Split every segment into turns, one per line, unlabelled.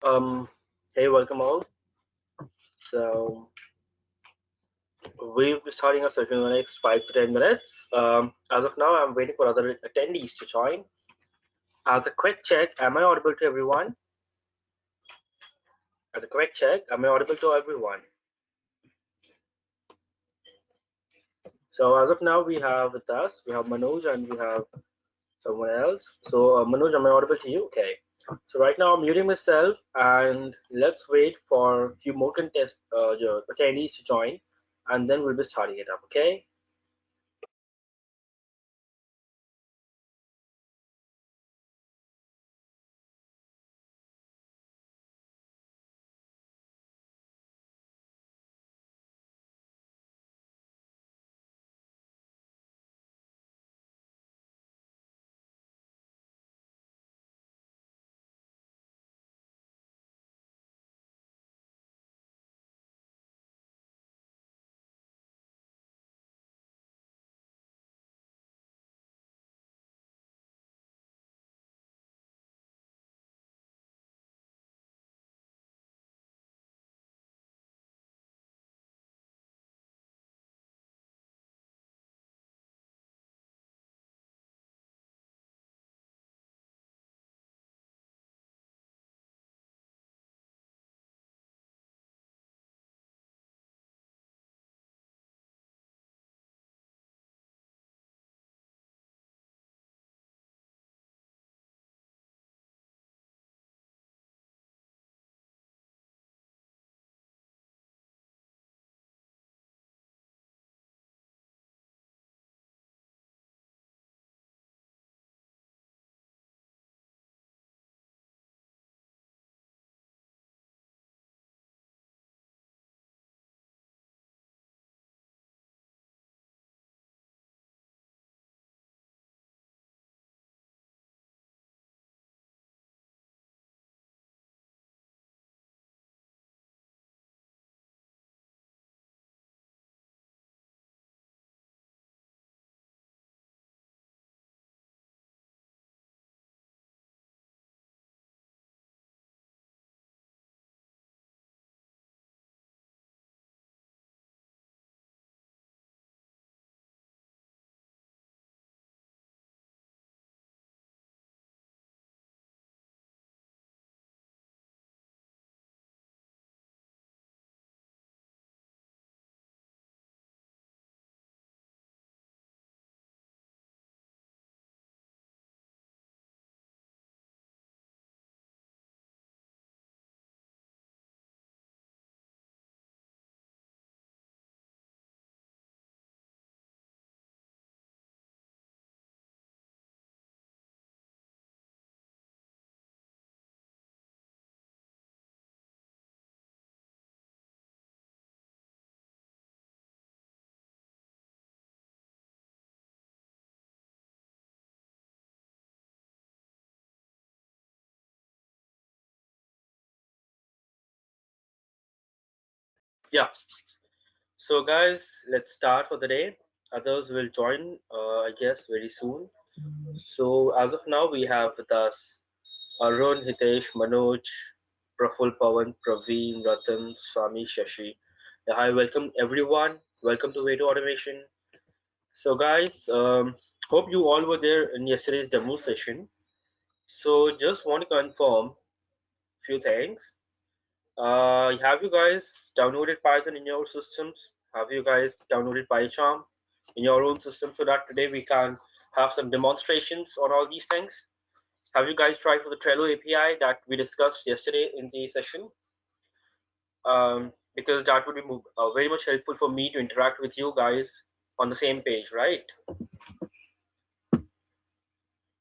Um, hey, welcome all. So we'll be starting our session in the next 5 to 10 minutes. As of now, I'm waiting for other attendees to join. As a quick check, am I audible to everyone? As a quick check, am I audible to everyone? So as of now, we have with us, we have Manoj and we have someone else. So Manoj, am I audible to you? Okay. So right now I'm muting myself and let's wait for a few more attendees to join and then we'll be starting it up. Okay. Yeah. So, guys, let's start for the day. Others will join, I guess, very soon. So, as of now, we have with us Arun, Hitesh, Manoj, Praful, Pawan, Praveen, Ratan, Swami, Shashi. Yeah, hi, welcome everyone. Welcome to Way to Automation. So, guys, hope you all were there in yesterday's demo session. So, just want to confirm few things. Have you guys downloaded Python in your systems? Have you guys downloaded PyCharm in your own system so that today we can have some demonstrations on all these things? Have you guys tried for the Trello API that we discussed yesterday in the session? Because that would be very much helpful for me to interact with you guys on the same page, right?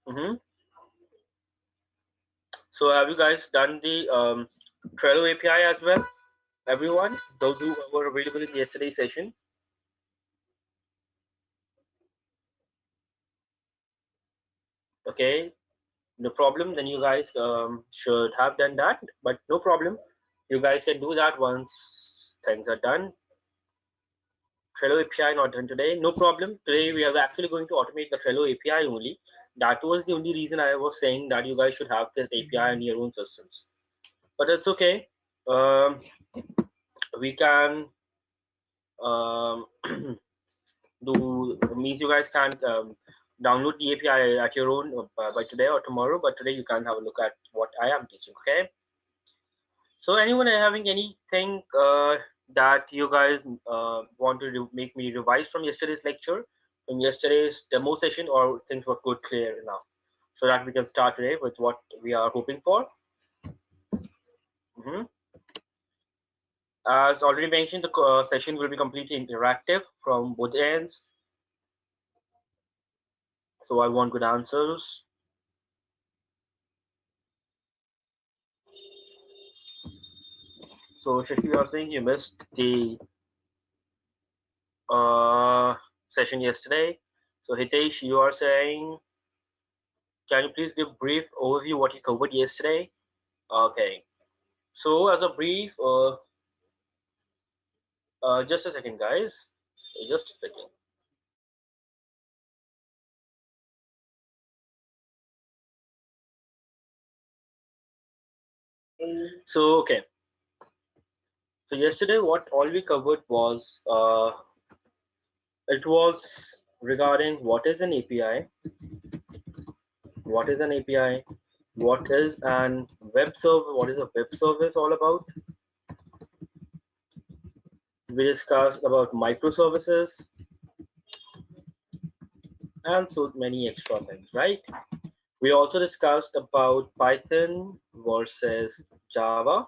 Mm-hmm. So have you guys done the Trello API as well? Everyone, those who were available in yesterday's session. Okay, no problem. Then you guys should have done that, but no problem. You guys can do that once things are done. Trello API not done today, no problem. Today we are actually going to automate the Trello API only. That was the only reason I was saying that you guys should have this API in your own systems. but it's okay. Um, we can um, do means you guys can download the API at your own by today or tomorrow. But today you can have a look at what I am teaching. Okay. So anyone having anything that you guys want to make me revise from yesterday's lecture, from yesterday's demo session, or things were good clear enough, so that we can start today with what we are hoping for. Mhm. As already mentioned, the session will be completely interactive from both ends. So I want good answers. So Shashi, you are saying you missed the uh, session yesterday. So Hitesh, you are saying, can you please give brief overview what you covered yesterday? Okay. So as a brief, just a second, guys. Just a second. So okay. So yesterday, what all we covered was it was regarding what is an API, what is an API, what is an web server, what is a web service all about. We discussed about microservices and so many extra things, right? We also discussed about Python versus Java.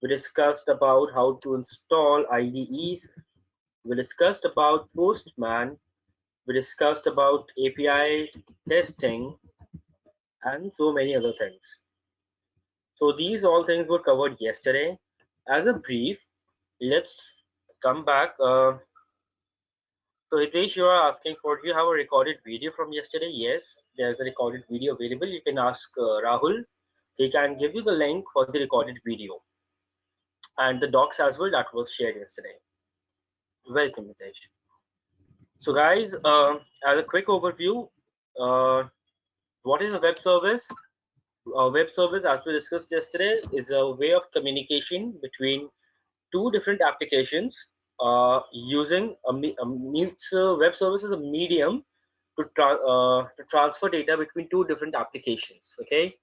We discussed about how to install IDEs. We discussed about Postman. We discussed about API testing and so many other things. So these all things were covered yesterday. As a brief, let's come back. So Hitesh, you are asking for, do you have a recorded video from yesterday? Yes, there's a recorded video available. You can ask Rahul. He can give you the link for the recorded video and the docs as well that was shared yesterday. Welcome, Hitesh. So guys, as a quick overview, uh, what is a web service? A web service, as we discussed yesterday, is a way of communication between two different applications using web service is a medium to transfer data between two different applications. Okay,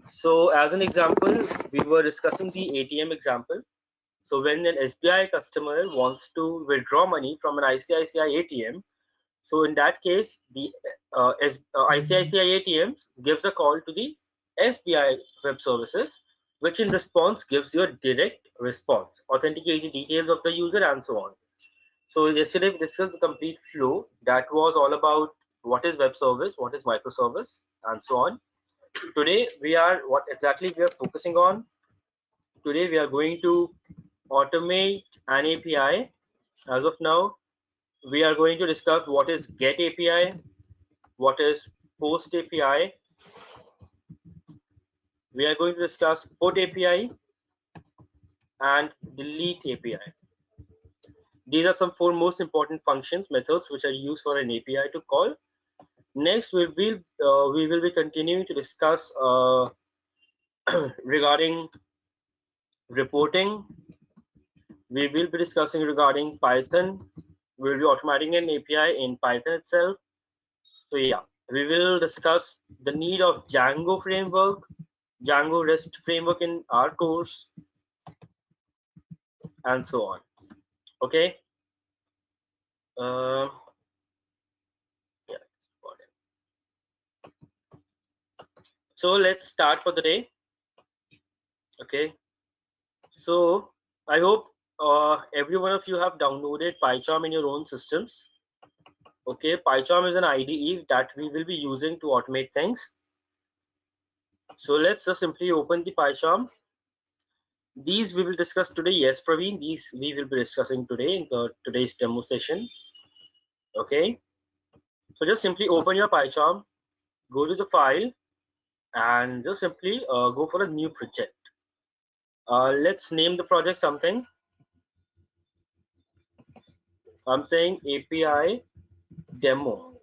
so as an example, we were discussing the ATM example. So when an SBI customer wants to withdraw money from an ICICI ATM, so in that case, the ICICI ATMs gives a call to the SBI web services, which in response gives you a direct response, authenticating details of the user and so on. So yesterday we discussed the complete flow that was all about what is web service, what is microservice, and so on. Today we are what exactly we are focusing on. Today we are going to automate an API. As of now, we are going to discuss what is get API, what is post API. We are going to discuss put API and delete API. These are some four most important functions methods which are used for an API to call. Next, we will be continuing to discuss regarding reporting. We will be discussing regarding Python. We will be automating an API in Python itself. So yeah, we will discuss the need of Django framework, Django REST framework in our course, and so on. Okay. Uh, yeah. So let's start for the day. Okay. So I hope every one of you have downloaded PyCharm in your own systems. Okay, PyCharm is an IDE that we will be using to automate things. So let's just simply open the PyCharm. These we will discuss today. Yes, Praveen, these we will be discussing today in the today's demo session. Okay, so just simply open your PyCharm, go to the file, and just simply go for a new project. Let's name the project something. I'm saying API demo.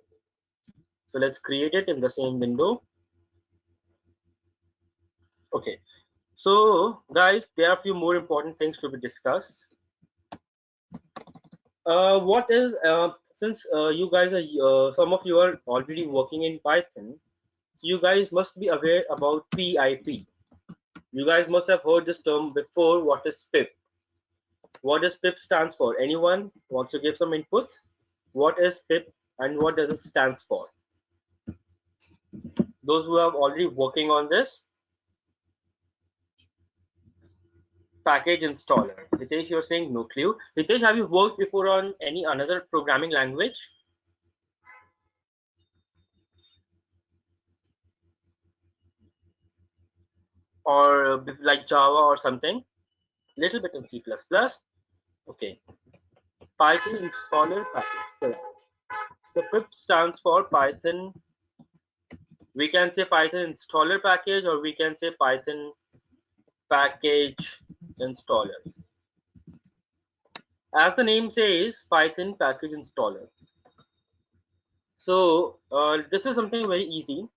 So let's create it in the same window. Okay, So guys, there are a few more important things to be discussed. What is since you guys are some of you are already working in Python, so you guys must be aware about PIP. You guys must have heard this term before. What is pip? What does pip stands for? Anyone wants to give some inputs? What is pip and what does it stands for? Those who are already working on this, package installer. Hitesh, you're saying no clue. Hitesh, have you worked before on any another programming language or like Java or something? Little bit in C++. Okay. Python installer package. Correct. So pip stands for Python. We can say Python installer package or we can say Python package installer. As the name says, Python package installer. So this is something very easy.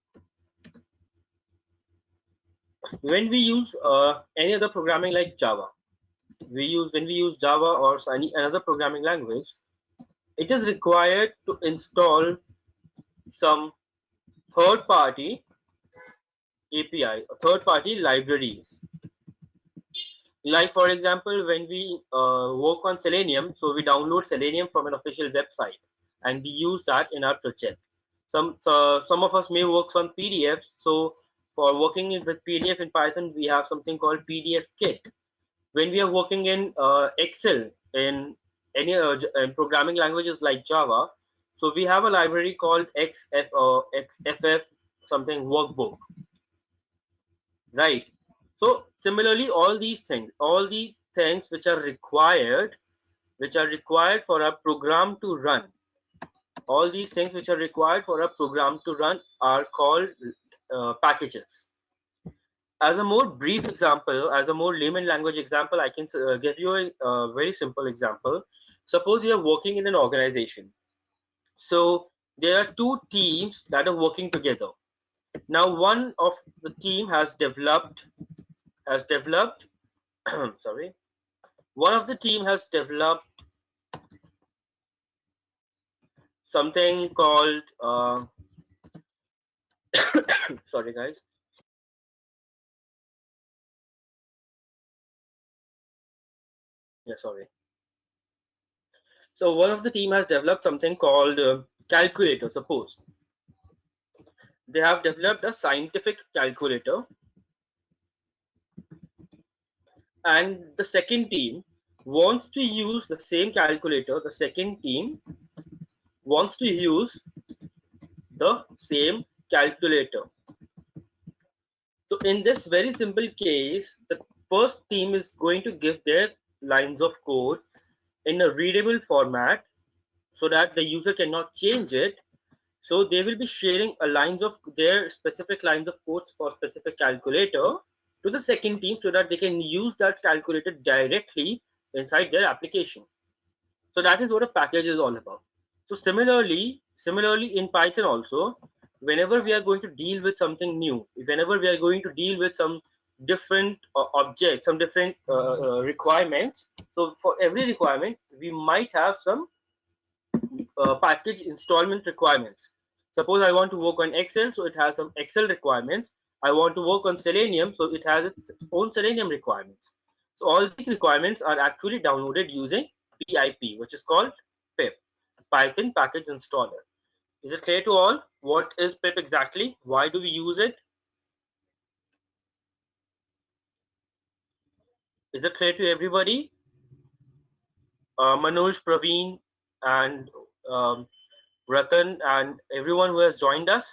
When we use any other programming like Java, when we use Java or any another programming language, it is required to install some third-party API, third-party libraries. Like for example, when we work on Selenium, so we download Selenium from an official website and we use that in our project. Some of us may work on PDFs, so for working with PDF in Python, we have something called PDF Kit. When we are working in Excel in any in programming languages like Java, so we have a library called XFF something workbook, right? So similarly, all the things which are required for a program to run, all these things which are required for a program to run are called packages. As a more brief example, as a more layman language example, I can give you a very simple example. Suppose you are working in an organization. So there are two teams that are working together. Now one of the team has developed sorry, one of the team has developed something called sorry guys, yeah, sorry. So one of the team has developed something called calculator. Suppose they have developed a scientific calculator, and the second team wants to use the same calculator. The second team wants to use the same calculator. So in this very simple case, the first team is going to give their lines of code in a readable format so that the user cannot change it. So they will be sharing a lines of their specific lines of codes for specific calculator to the second team so that they can use that calculator directly inside their application. So that is what a package is all about. So similarly in Python also, whenever we are going to deal with something new, whenever we are going to deal with some different objects, some different requirements, so for every requirement we might have some package installment requirements. Suppose I want to work on Excel, so it has some Excel requirements. I want to work on Selenium, so it has its own Selenium requirements. So all these requirements are actually downloaded using PIP, which is called pip, Python Package Installer. Is it clear to all? What is pip exactly? Why do we use it? Is it clear to everybody? Manoj, Praveen, and um, Ratan, and everyone who has joined us?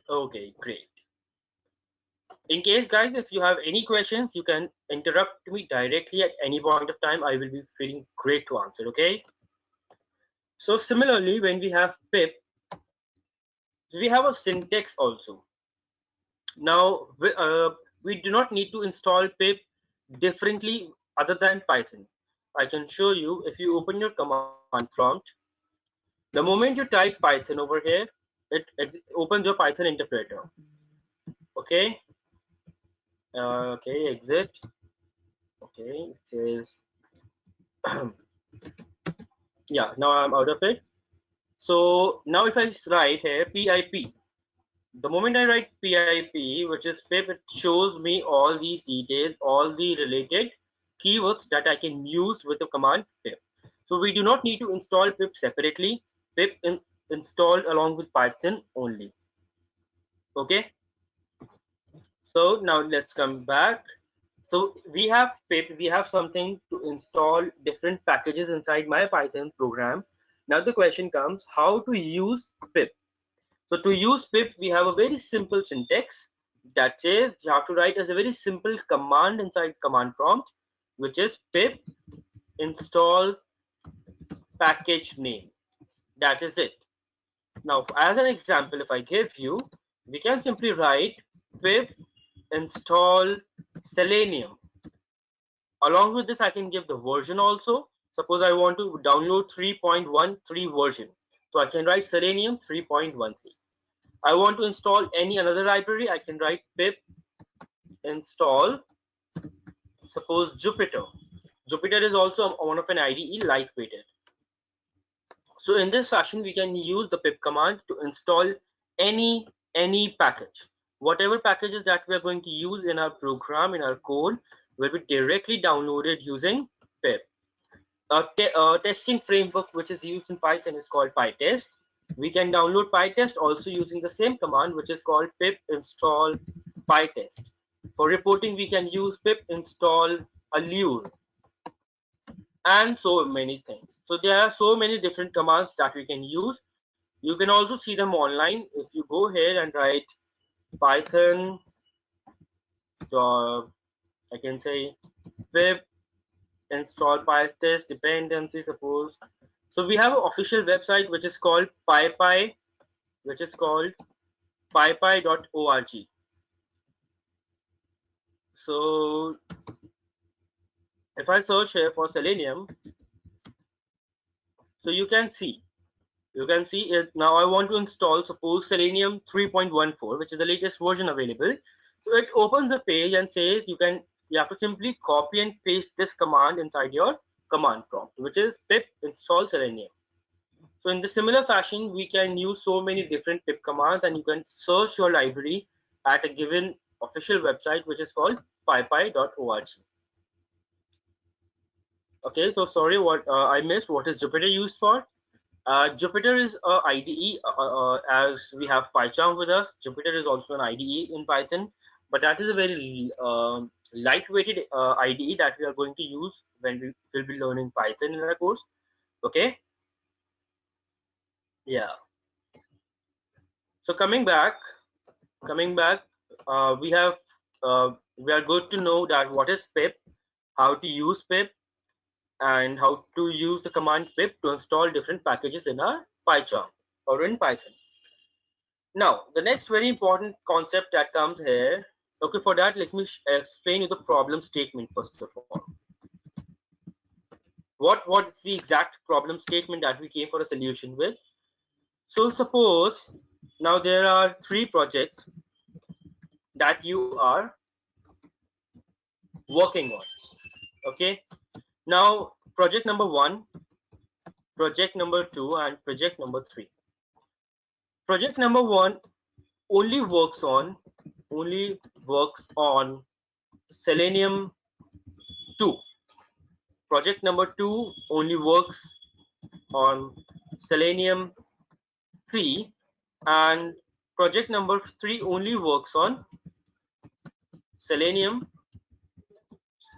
Okay, great. In case guys, if you have any questions, you can interrupt me directly at any point of time. I will be feeling great to answer. Okay. So similarly, when we have pip, we have a syntax also. Now we do not need to install pip differently other than Python. I can show you. If you open your command prompt, the moment you type Python over here, it opens your Python interpreter. Okay. Okay, exit. Okay, it says yeah, now I'm out of it. So now if I write here PIP, the moment I write PIP, which is pip, it shows me all these details, all the related keywords that I can use with the command pip. So we do not need to install pip separately. Pip installed along with Python only. Okay. So now let's come back. So we have pip, we have something to install different packages inside my Python program. Now the question comes, how to use pip? So to use pip, we have a very simple syntax that says you have to write as a very simple command inside command prompt, which is pip install package name. That is it. Now, as an example, if I give you, we can simply write pip install selenium. Along with this, I can give the version also. Suppose I want to download 3.13 version. So I can write selenium 3.13. I want to install any another library, I can write pip install, suppose Jupyter. Jupyter is also one of an IDE lightweighted. So in this fashion, we can use the pip command to install any package. Whatever packages that we are going to use in our program, in our code, will be directly downloaded using pip. A testing framework which is used in Python is called PyTest. We can download PyTest also using the same command, which is called pip install PyTest. For reporting, we can use pip install Allure and so many things. So there are so many different commands that we can use. You can also see them online. If you go here and write Python, I can say pip install PyTest dependency, suppose. So we have an official website which is called PyPy, which is called pypy.org. So if I search here for Selenium, so you can see it now. I want to install suppose Selenium 3.14, which is the latest version available. So it opens a page and says you have to simply copy and paste this command inside your command prompt, which is pip install Selenium. So in the similar fashion, we can use so many different pip commands, and you can search your library at a given official website, which is called pypy.org. Okay, so sorry, what I missed. What is Jupyter used for? Jupyter is a IDE. As we have PyCharm with us, Jupyter is also an IDE in Python, but that is a very lightweighted IDE that we are going to use when we will be learning Python in our course. Okay, yeah. So coming back, we have we are good to know that what is pip, how to use pip, and how to use the command pip to install different packages in our PyCharm or in Python. Now, the next very important concept that comes here. Okay, for that, let me explain you the problem statement first of all. What's the exact problem statement that we came for a solution with? So suppose now there are three projects that you are working on. Okay, now project number one, project number two, and project number three. Project number one only works on Selenium 2. Project number 2 only works on Selenium 3, and project number 3 only works on Selenium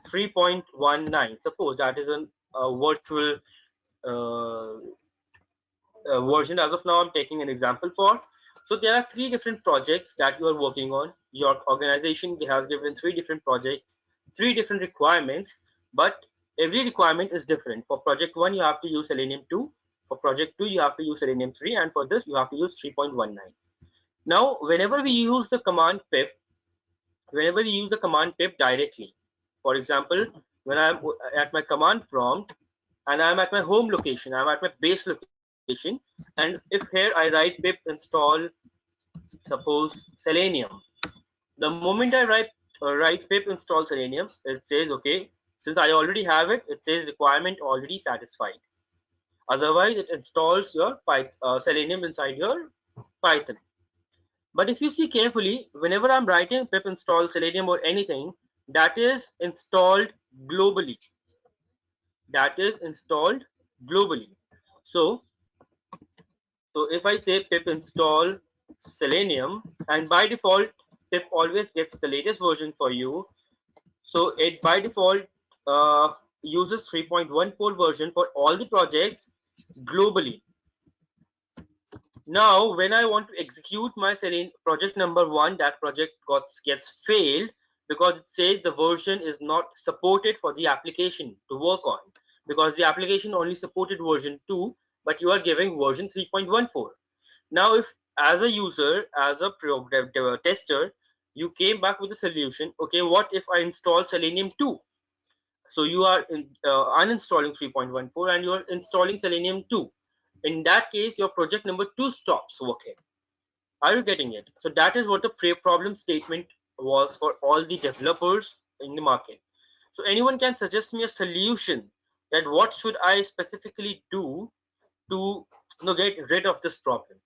3.19. Suppose that is a virtual uh, version. As of now, I'm taking an example for. So there are three different projects that you are working on. Your organization has given three different projects, three different requirements, but every requirement is different. For project 1, you have to use Selenium 2. For project 2, you have to use Selenium 3, and for this, you have to use 3.19. Now, whenever we use the command pip directly, for example, when I'm at my command prompt and I'm at my home location, I'm at my base location, and if here I write pip install suppose Selenium, The moment I write pip install Selenium, it says okay. Since I already have it, it says requirement already satisfied. Otherwise, it installs your Selenium inside your Python. But if you see carefully, whenever I'm writing pip install Selenium or anything, that is installed globally. That is installed globally. So, so if I say pip install Selenium, and by default, pip always gets the latest version for you. So it by default uses 3.14 version for all the projects globally. Now, when I want to execute my Selenium project number one, that project gets failed because it says the version is not supported for the application to work on, because the application only supported version 2, but you are giving version 3.14. Now, if as a user, as a program tester, you came back with a solution, okay, what if I install Selenium 2? So you are uninstalling 3.14 and you are installing Selenium 2. In that case, your project number 2 stops working. Are you getting it? So that is what the problem statement was for all the developers in the market. So anyone can suggest me a solution that what should I specifically do to get rid of this problem.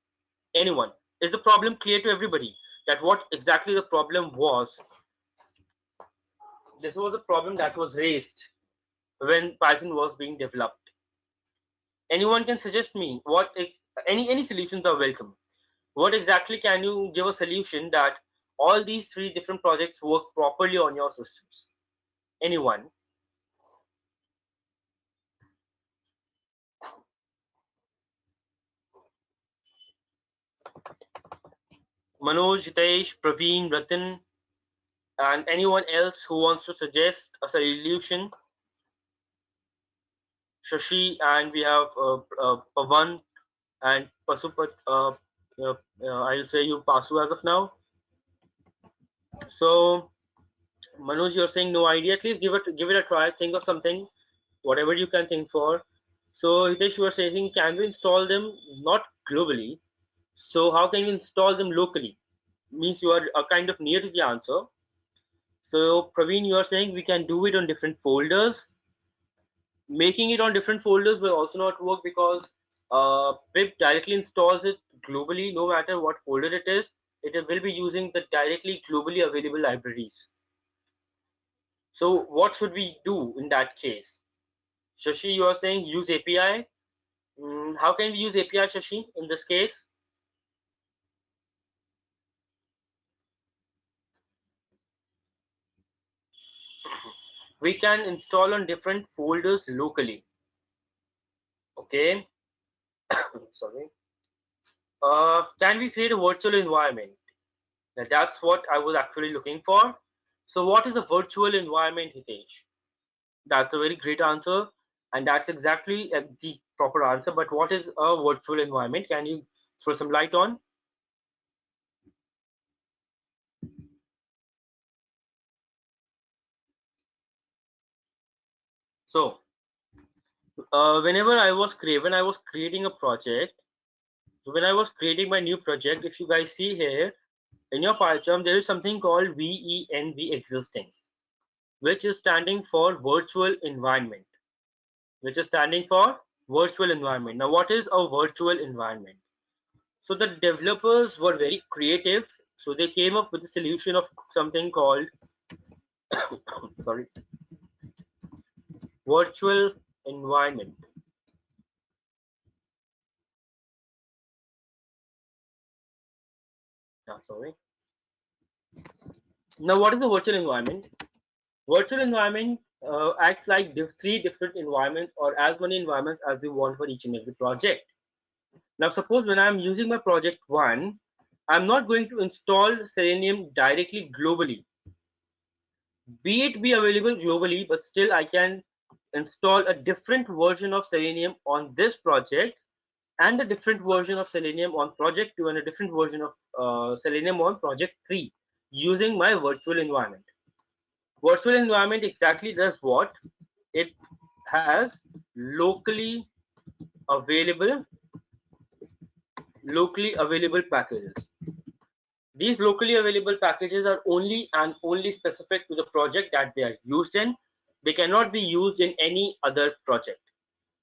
Anyone? Is the problem clear to everybody that what exactly the problem was? This was a problem that was raised when Python was being developed. Anyone can suggest me any solutions are welcome. What exactly can you give a solution that all these three different projects work properly on your systems? Anyone? Manoj, Hitesh, Praveen, Ratan, and anyone else who wants to suggest a solution? Shashi, and we have Pavan and Pasupat. I'll say you Pasu as of now. So Manoj, you're saying no idea. At least give it a try. Think of something, whatever you can think for. So Hitesh, you were saying, can we install them not globally? So how can we install them locally? Means you are kind of near to the answer. So Praveen, you are saying we can do it on different folders. Making it on different folders will also not work because pip directly installs it globally, no matter what folder it is. It will be using the directly globally available libraries. So what should we do in that case? Shashi, you are saying use API. How can we use API, Shashi, in this case? We can install on different folders locally. Okay, sorry. Can we create a virtual environment? Now, that's what I was actually looking for. So what is a virtual environment, Hitesh? That's a very great answer, and that's exactly the proper answer. But what is a virtual environment? Can you throw some light on? So whenever when I was creating a project, so when I was creating my new project, if you guys see here in your PyCharm, there is something called VENV existing, which is standing for virtual environment, which is standing for virtual environment. Now, what is a virtual environment? So the developers were very creative. So they came up with a solution of something called sorry, virtual environment. Sorry. Now, what is a virtual environment? Virtual environment acts like three different environments or as many environments as you want for each and every project. Now, suppose when I'm using my project one, I'm not going to install Selenium directly globally. Be it be available globally, but still I can install a different version of Selenium on this project and a different version of Selenium on project 2 and a different version of Selenium on project 3 using my virtual environment. Virtual environment exactly does what? It has available locally available packages. These locally available packages are only and only specific to the project that they are used in. They cannot be used in any other project.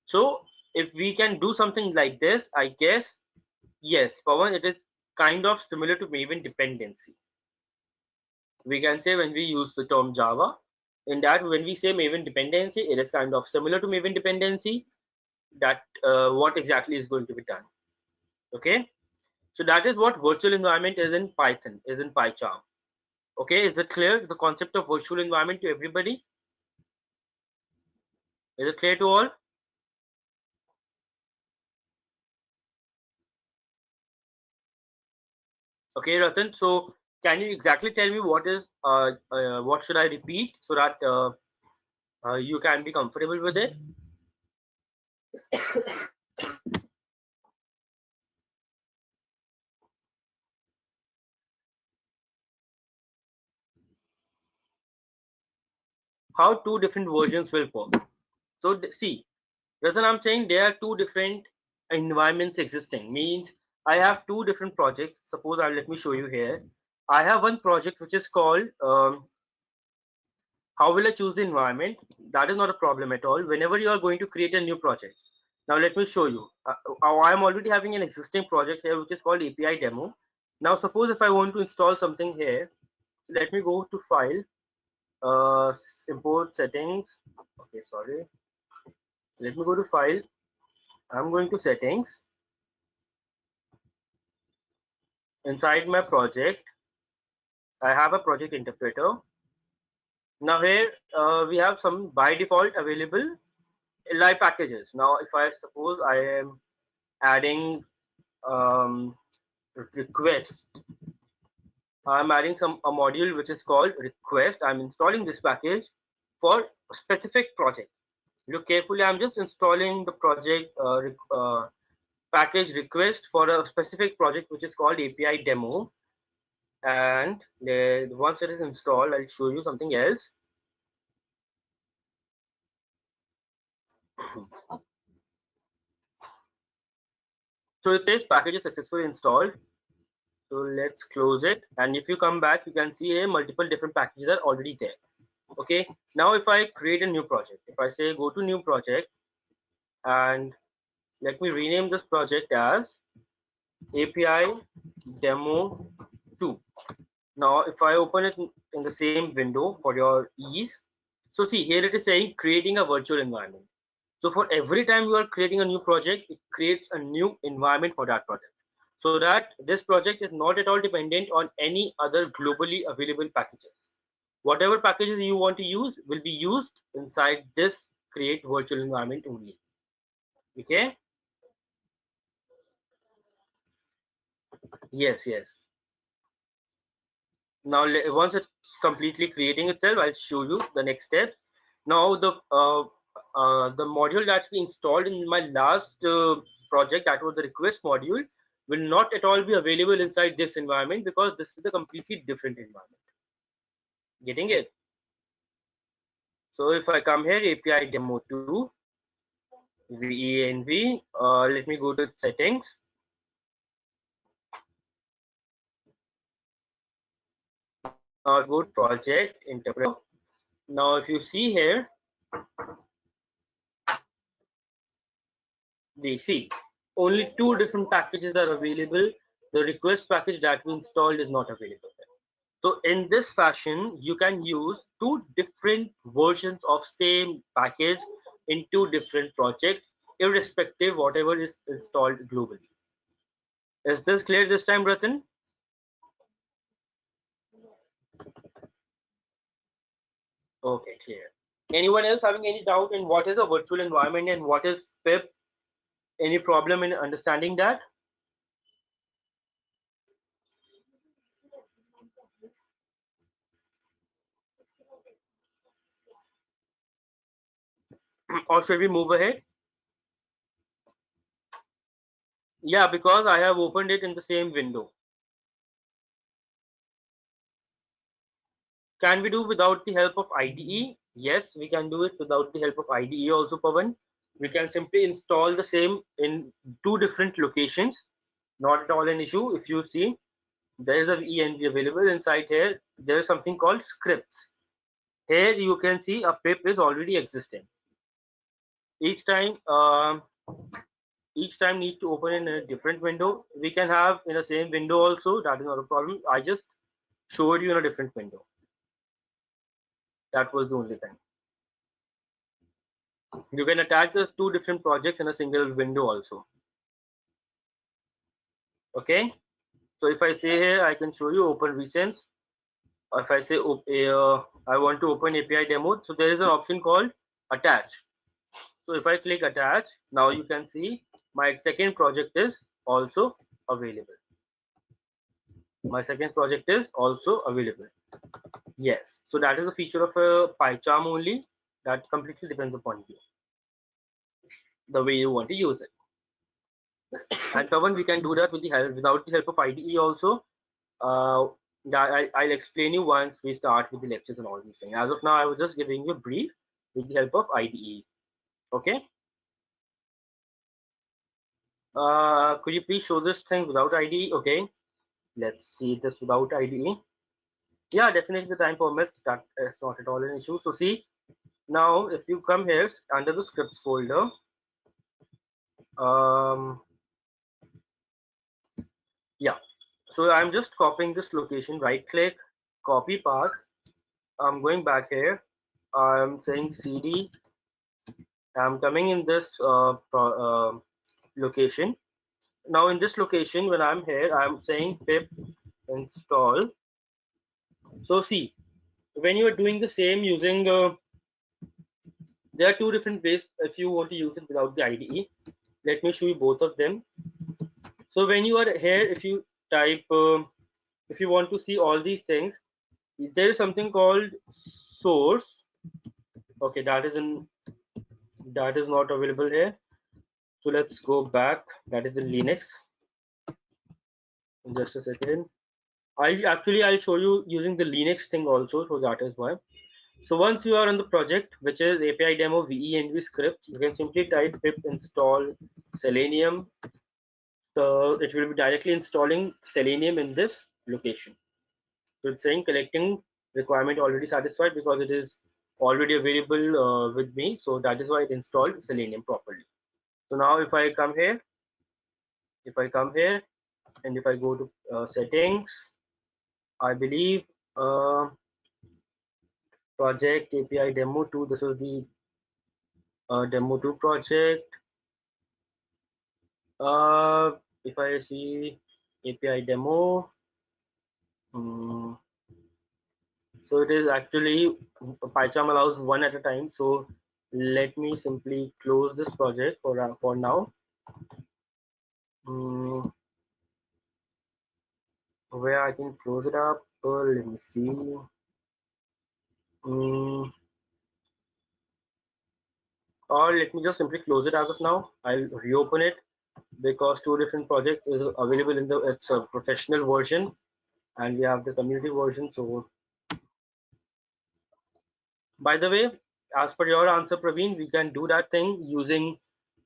So if we can do something like this, I guess, yes, Pawan, it is kind of similar to Maven dependency. We can say when we use the term Java, in that when we say Maven dependency, it is kind of similar to Maven dependency, that what exactly is going to be done. Okay, so that is what virtual environment is in Python, is in PyCharm. Okay, is it clear, the concept of virtual environment, to everybody? Is it clear to all? Okay, Ratan, so can you exactly tell me what should I repeat so that you can be comfortable with it? How two different versions will work? So see, Ratan, I'm saying there are two different environments existing. Means I have two different projects. Suppose let me show you here. I have one project which is called how will I choose the environment? That is not a problem at all. Whenever you are going to create a new project. Now let me show you. I am already having an existing project here which is called API demo. Now suppose if I want to install something here, let me go to file, import settings. Okay, sorry. Let me go to file. I'm going to settings. Inside my project, I have a project interpreter. Now here we have some by default available live packages. Now if I suppose I am adding um, request, I'm adding a module which is called request. I'm installing this package for a specific project. Look carefully, I'm just installing the project package request for a specific project which is called API demo. And once it is installed, I'll show you something else. So it says package is successfully installed. So let's close it. And if you come back, you can see multiple different packages are already there. Okay. Now if I create a new project, if I say go to new project and let me rename this project as API demo 2. Now if I open it in the same window for your ease, so see here it is saying creating a virtual environment. So for every time you are creating a new project, it creates a new environment for that project. So that this project is not at all dependent on any other globally available packages. Whatever packages you want to use will be used inside this create virtual environment only. Okay? Yes, yes. Now once it's completely creating itself, I'll show you the next step. Now the module that we installed in my last project, that was the request module, will not at all be available inside this environment because this is a completely different environment. Getting it? So if I come here, API demo 2 venv, let me go to settings. Now go to project interpreter. Now if you see here, they see only two different packages are available. The request package that we installed is not available there. So in this fashion, you can use two different versions of same package in two different projects, irrespective whatever is installed globally. Is this clear this time, Ratan? Okay, clear. Anyone else having any doubt in what is a virtual environment and what is PIP? Any problem in understanding that? Or should we move ahead? Yeah, because I have opened it in the same window. Can we do without the help of IDE? Yes, we can do it without the help of IDE also, Pavan. We can simply install the same in two different locations. Not at all an issue if you see. There is a env available inside here. There is something called scripts. Here you can see a pip is already existing. Each time need to open in a different window. We can have in the same window also, that is not a problem. I just showed you in a different window. That was the only thing. You can attach the two different projects in a single window also. Okay, so if I say here, I can show you open recents. If I say I want to open API demo, so there is an option called attach. So if I click attach, now you can see my second project is also available. My second project is also available. Yes, so that is a feature of a PyCharm only. That completely depends upon you, the way you want to use it. And Pawan, we can do that with the help without the help of IDE also. I'll explain you once we start with the lectures and all these things. As of now, I was just giving you a brief with the help of IDE. Okay. Could you please show this thing without IDE? Okay. Let's see this without IDE. Yeah, definitely the time permits. That is not at all an issue. So see, now if you come here under the scripts folder, yeah. So I'm just copying this location, right click, copy path. I'm going back here. I'm saying CD. I'm coming in this location. Now in this location, when I'm here, I'm saying pip install. So see, when you are doing the same using, there are two different ways if you want to use it without the IDE. Let me show you both of them. So when you are here, if you type, if you want to see all these things, there is something called source. Okay, that is not available here. So let's go back. That is in Linux. In just a second. I'll show you using the Linux thing also. So that is why. So once you are on the project, which is API demo venv script, you can simply type pip install Selenium. So it will be directly installing Selenium in this location. So it's saying collecting requirement already satisfied because it is already available with me. So that is why it installed Selenium properly. So now if I come here, and if I go to settings, I believe project API demo 2. This is the demo 2 project. If I see API demo, so it is actually PyCharm allows one at a time. So let me simply close this project for now. Where I can close it up, let me see. Or let me just simply close it as of now. I'll reopen it because two different projects is available in the it's a professional version and we have the community version. So by the way, as per your answer, Praveen, we can do that thing using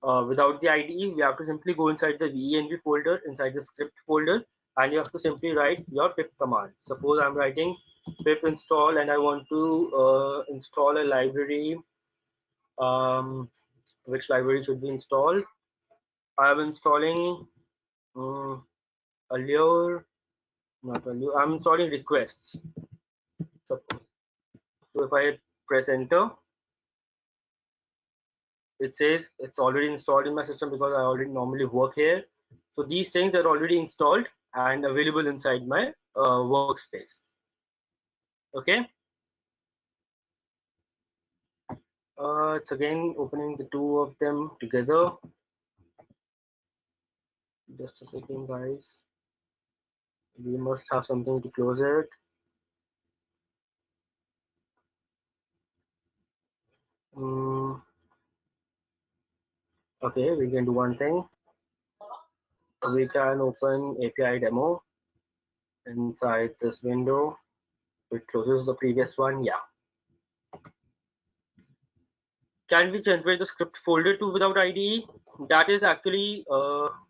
without the IDE. We have to simply go inside the venv folder, inside the script folder, and you have to simply write your pip command. Suppose I'm writing pip install and I want to install a library. Which library should be installed? I am installing Allure, not Allure. I'm installing requests. Suppose. So if I press enter, it says it's already installed in my system because I already normally work here. So these things are already installed and available inside my workspace. Okay. It's again opening the two of them together. Just a second, guys. We must have something to close it. Okay, we can do one thing. We can open API demo inside this window. It closes the previous one. Yeah. Can we generate the script folder too without IDE? That is actually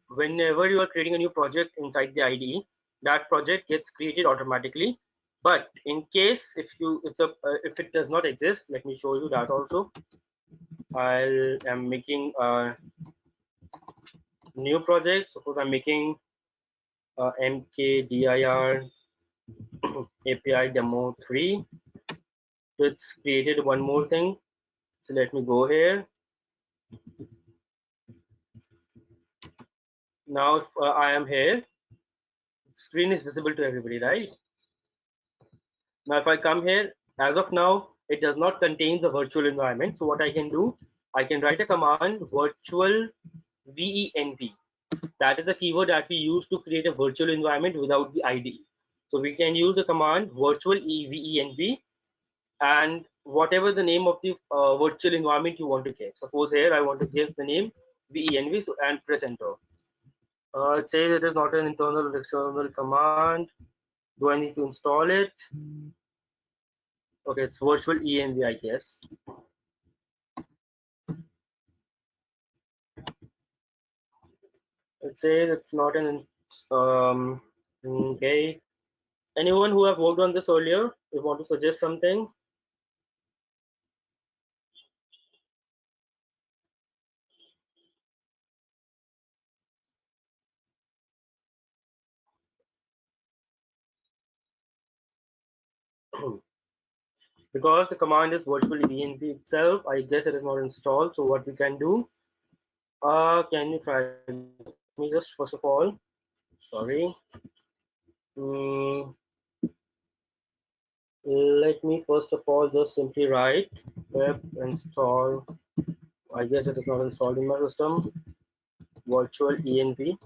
whenever you are creating a new project inside the IDE, that project gets created automatically. But in case if it does not exist, let me show you that also. I am making a new project. Suppose I'm making mkdir API demo 3. So it's created one more thing. So let me go here. Now if, I am here. Screen is visible to everybody, right? Now if I come here, as of now, it does not contain the virtual environment. So what I can do, I can write a command virtual venv. That is a keyword that we use to create a virtual environment without the IDE. So we can use the command virtual venv and whatever the name of the virtual environment you want to give. Suppose here I want to give the name venv, so, and press enter. It says it is not an internal or external command. Do I need to install it? Okay, it's virtual env, I guess. It says it's not an okay. Anyone who have worked on this earlier, you want to suggest something? Because the command is virtual env itself, I guess it is not installed. So what we can do? Can you try? Me just first of all. Sorry. Mm, let me first of all just simply write pip install. I guess it is not installed in my system. Virtual env.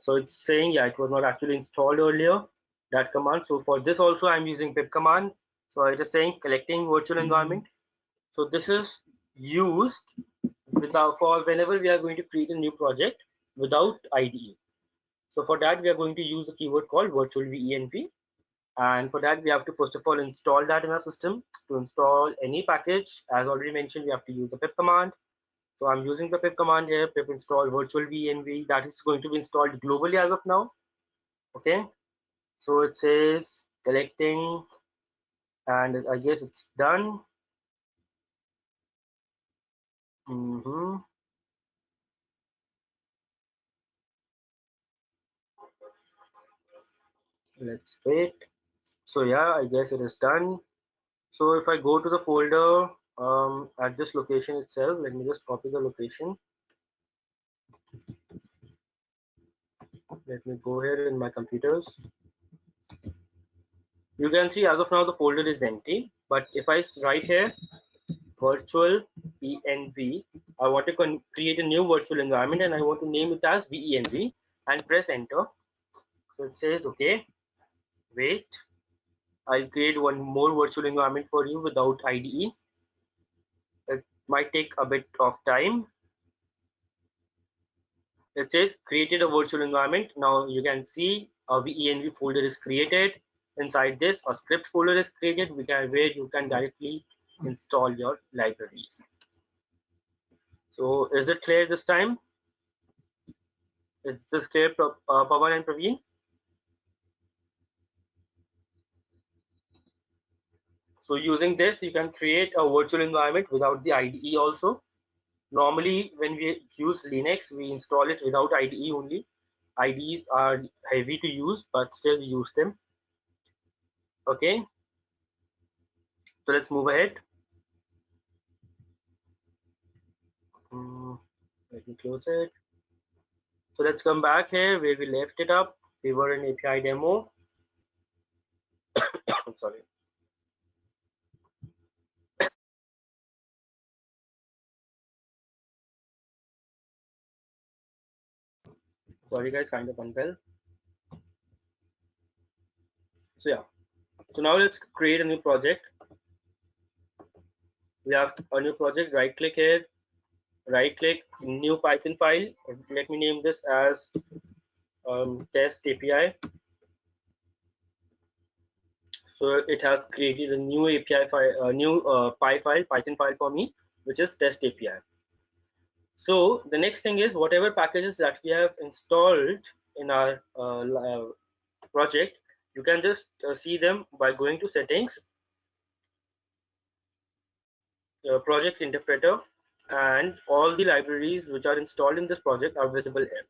So it's saying, yeah, it was not actually installed earlier, that command. So for this also I'm using pip command. So it is saying collecting virtual environment. So this is used without for whenever we are going to create a new project without IDE. So for that we are going to use a keyword called virtual venv, and for that we have to first of all install that in our system. To install any package, as already mentioned, we have to use the pip command. So I'm using the pip command here, pip install virtual venv. That is going to be installed globally as of now. Okay, so it says collecting, and I guess it's done. Mm-hmm. Let's wait. So yeah, I guess it is done. So if I go to the folder at this location itself, let me just copy the location. Let me go here in my computers. You can see as of now the folder is empty. But if I write here virtual env, I want to create a new virtual environment and I want to name it as venv and press enter. So it says okay, wait. I'll create one more virtual environment for you without IDE. It might take a bit of time. It says created a virtual environment. Now you can see a venv folder is created. Inside this, a script folder is created where you can directly install your libraries. So is it clear this time? Is this clear, Pawan and Praveen? So using this, you can create a virtual environment without the IDE also. Normally, when we use Linux, we install it without IDE only. IDEs are heavy to use, but still we use them. Okay, so let's move ahead. Mm, let me close it. So let's come back here where we left it up. We were in API demo. Sorry. Sorry guys, kind of unwell. So yeah. So now let's create a new project. We have a new project. Right click here. Right click, new Python file. Let me name this as test API. So it has created a new API file, a new Python file for me, which is test API. So the next thing is whatever packages that we have installed in our project, you can just see them by going to settings, project interpreter, and all the libraries which are installed in this project are visible here.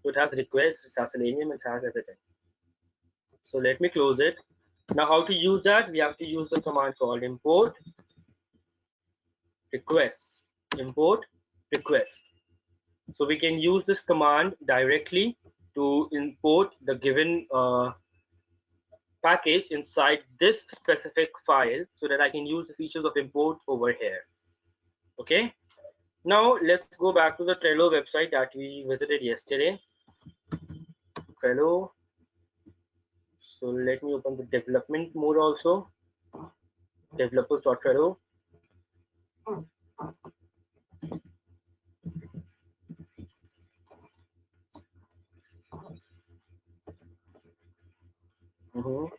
So it has requests, it has Selenium, it has everything. So let me close it. Now how to use that? We have to use the command called import requests. Import request. So we can use this command directly to import the given package inside this specific file so that I can use the features of import over here. Okay. Now let's go back to the Trello website that we visited yesterday. Trello. So let me open the development mode also. Developers.trello. Mhm.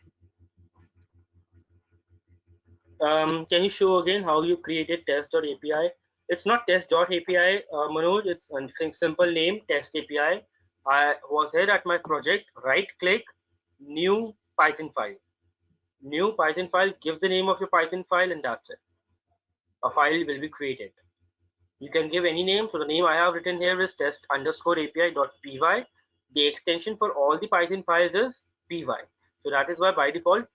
Can you show again how you created test.api? It's not test.api, Manoj. It's a simple name, test API. I was here at my project, right click, new Python file. New Python file, give the name of your Python file, and that's it. A file will be created. You can give any name. So the name I have written here is test_api.py. The extension for all the Python files is py. So that is why by default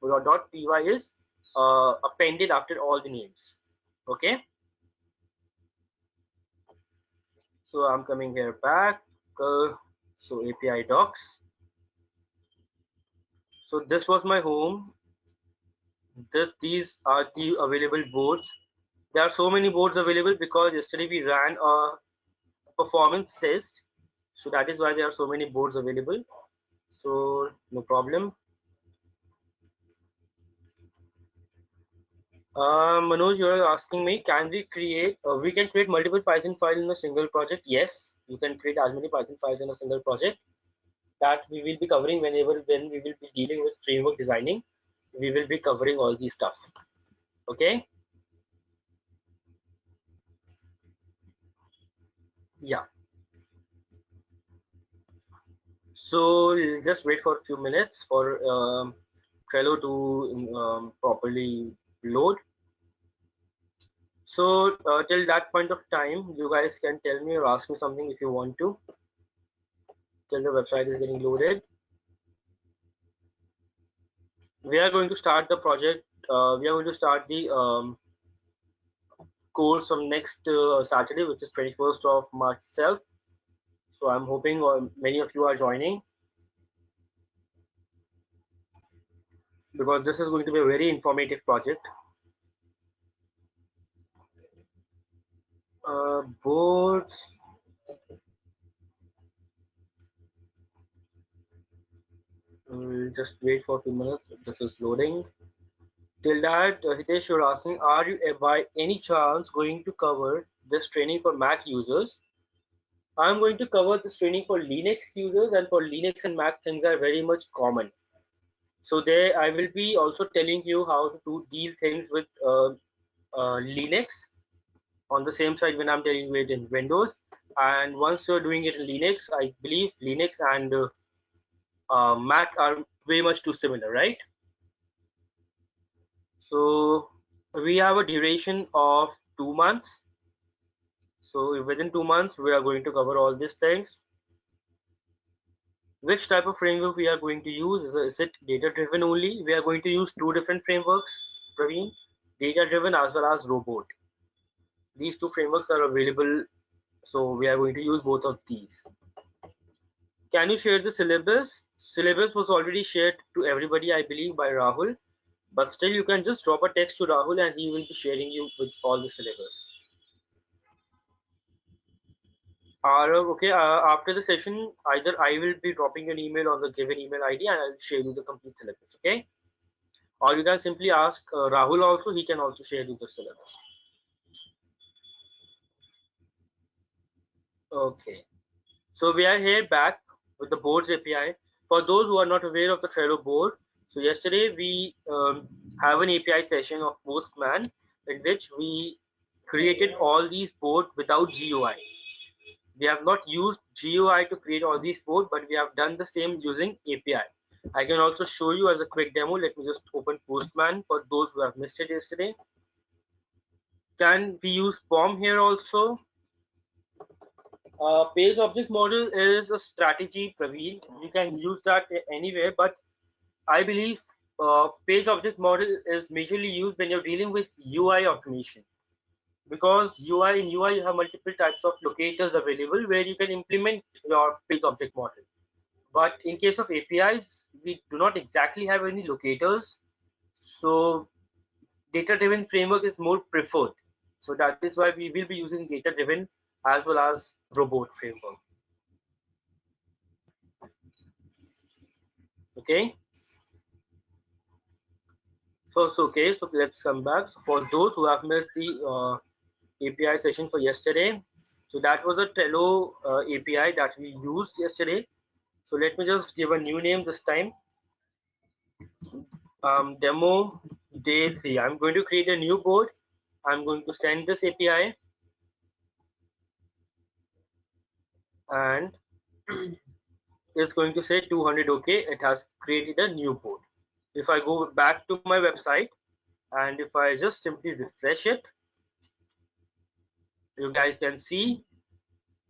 .py is appended after all the names. Okay. So I'm coming here back. So API docs. So this was my home. These are the available boards. There are so many boards available because yesterday we ran a performance test. So that is why there are so many boards available. So no problem. Manoj, you are asking me, can we create? We can create multiple Python files in a single project. Yes, you can create as many Python files in a single project. That we will be covering when we will be dealing with framework designing. We will be covering all these stuff. Okay. Yeah. So just wait for a few minutes for Trello to properly load. So till that point of time, you guys can tell me or ask me something if you want to. Till the website is getting loaded. We are going to start the project. We are going to start the course from next Saturday, which is 21st of March itself. So I'm hoping many of you are joining because this is going to be a very informative project. Boards. Just wait for 2 minutes. This is loading. Till that, Hitesh, you're asking, are you by any chance going to cover this training for Mac users? I'm going to cover this training for Linux users, and for Linux and Mac things are very much common. So there, I will be also telling you how to do these things with Linux on the same side when I'm telling you it in Windows. And once you're doing it in Linux, I believe Linux and Mac are very much too similar, right? So we have a duration of 2 months. So within 2 months, we are going to cover all these things. Which type of framework we are going to use? Is it data-driven only? We are going to use two different frameworks, Praveen, data-driven as well as robot. These two frameworks are available, so we are going to use both of these. Can you share the syllabus? Syllabus was already shared to everybody, I believe, by Rahul. But still, you can just drop a text to Rahul and he will be sharing you with all the syllabus. Okay, after the session, either I will be dropping an email on the given email ID and I'll share you the complete syllabus, okay? Or you can simply ask Rahul also, he can also share you the syllabus. Okay, so we are here back with the boards API. For those who are not aware of the Trello board, so yesterday we have an API session of Postman in which we created all these boards without GUI. We have not used GUI to create all these code, but we have done the same using API. I can also show you as a quick demo. Let me just open Postman for those who have missed it yesterday. Can we use POM here also? Page object model is a strategy, Praveen. You can use that anywhere, but I believe page object model is majorly used when you're dealing with UI automation, because in UI you have multiple types of locators available where you can implement your page object model. But in case of APIs, we do not exactly have any locators, so data-driven framework is more preferred. So that is why we will be using data-driven as well as robot framework. Okay. So let's come back. So for those who have missed the API session for yesterday, so that was a Trello API that we used yesterday. So let me just give a new name this time. Demo day 3. I'm going to create a new board. I'm going to send this API, and it's going to say 200. Okay, it has created a new board. If I go back to my website and if I just simply refresh it, you guys can see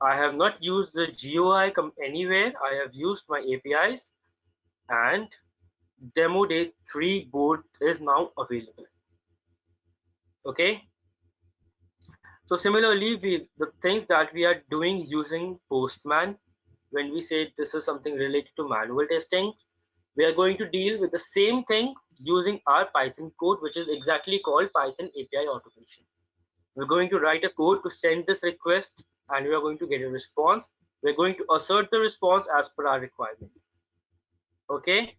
I have not used the GUI anywhere. I have used my APIs, and demo day 3 board is now available. Okay. So similarly, the things that we are doing using Postman, when we say this is something related to manual testing, we are going to deal with the same thing using our Python code, which is exactly called Python API automation. We're going to write a code to send this request, and we are going to get a response. We're going to assert the response as per our requirement. Okay.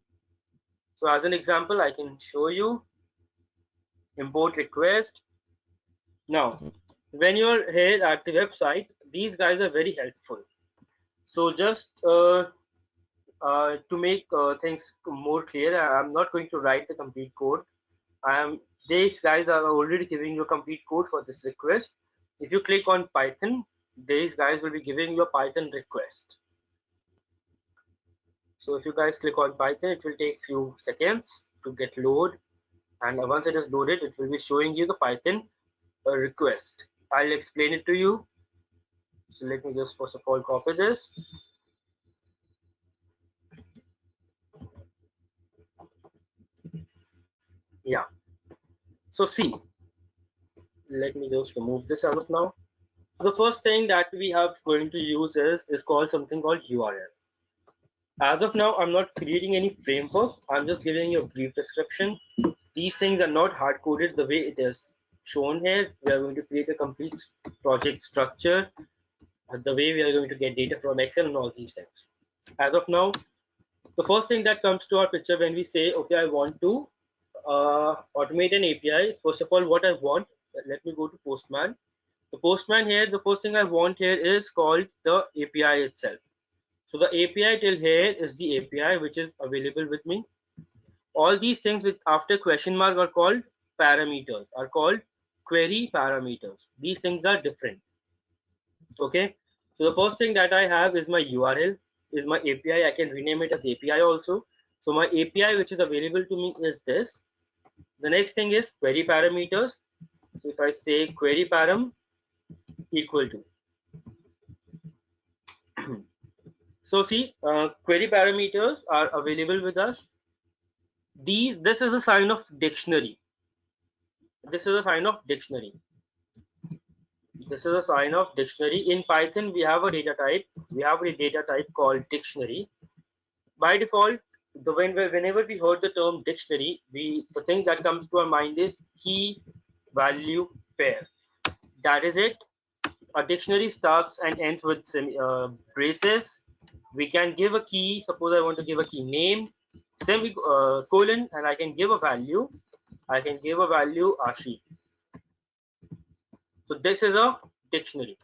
So as an example, I can show you import request. Now, when you're here at the website, these guys are very helpful. So just to make things more clear, I'm not going to write the complete code. These guys are already giving you a complete code for this request. If you click on Python, these guys will be giving you a Python request. So if you guys click on Python, it will take few seconds to get load, and once it is loaded, it will be showing you the Python request. I'll explain it to you. So let me just first of all copy this. Yeah. So see, let me just remove this as of now. So the first thing that we have going to use is called something called URL. As of now, I'm not creating any framework. I'm just giving you a brief description. These things are not hard coded the way it is shown here. We are going to create a complete project structure, the way we are going to get data from Excel and all these things. As of now, the first thing that comes to our picture when we say, okay, I want to automate an API. First of all, what I want, let me go to Postman. The Postman here, the first thing I want here is called the API itself. So the API till here is the API which is available with me. All these things with after question mark are called parameters, are called query parameters. These things are different. Okay. So the first thing that I have is my URL, is my API. I can rename it as API also. So my API which is available to me is this. The next thing is query parameters. So if I say query param equal to, so see, query parameters are available with us. This is a sign of dictionary. This is a sign of dictionary. This is a sign of dictionary. In Python, we have a data type. We have a data type called dictionary. By default, whenever we heard the term dictionary, the thing that comes to our mind is key value pair. That is it. A dictionary starts and ends with braces. We can give a key. Suppose I want to give a key name, colon, and I can give a value. I can give a value Ashif. So this is a dictionary.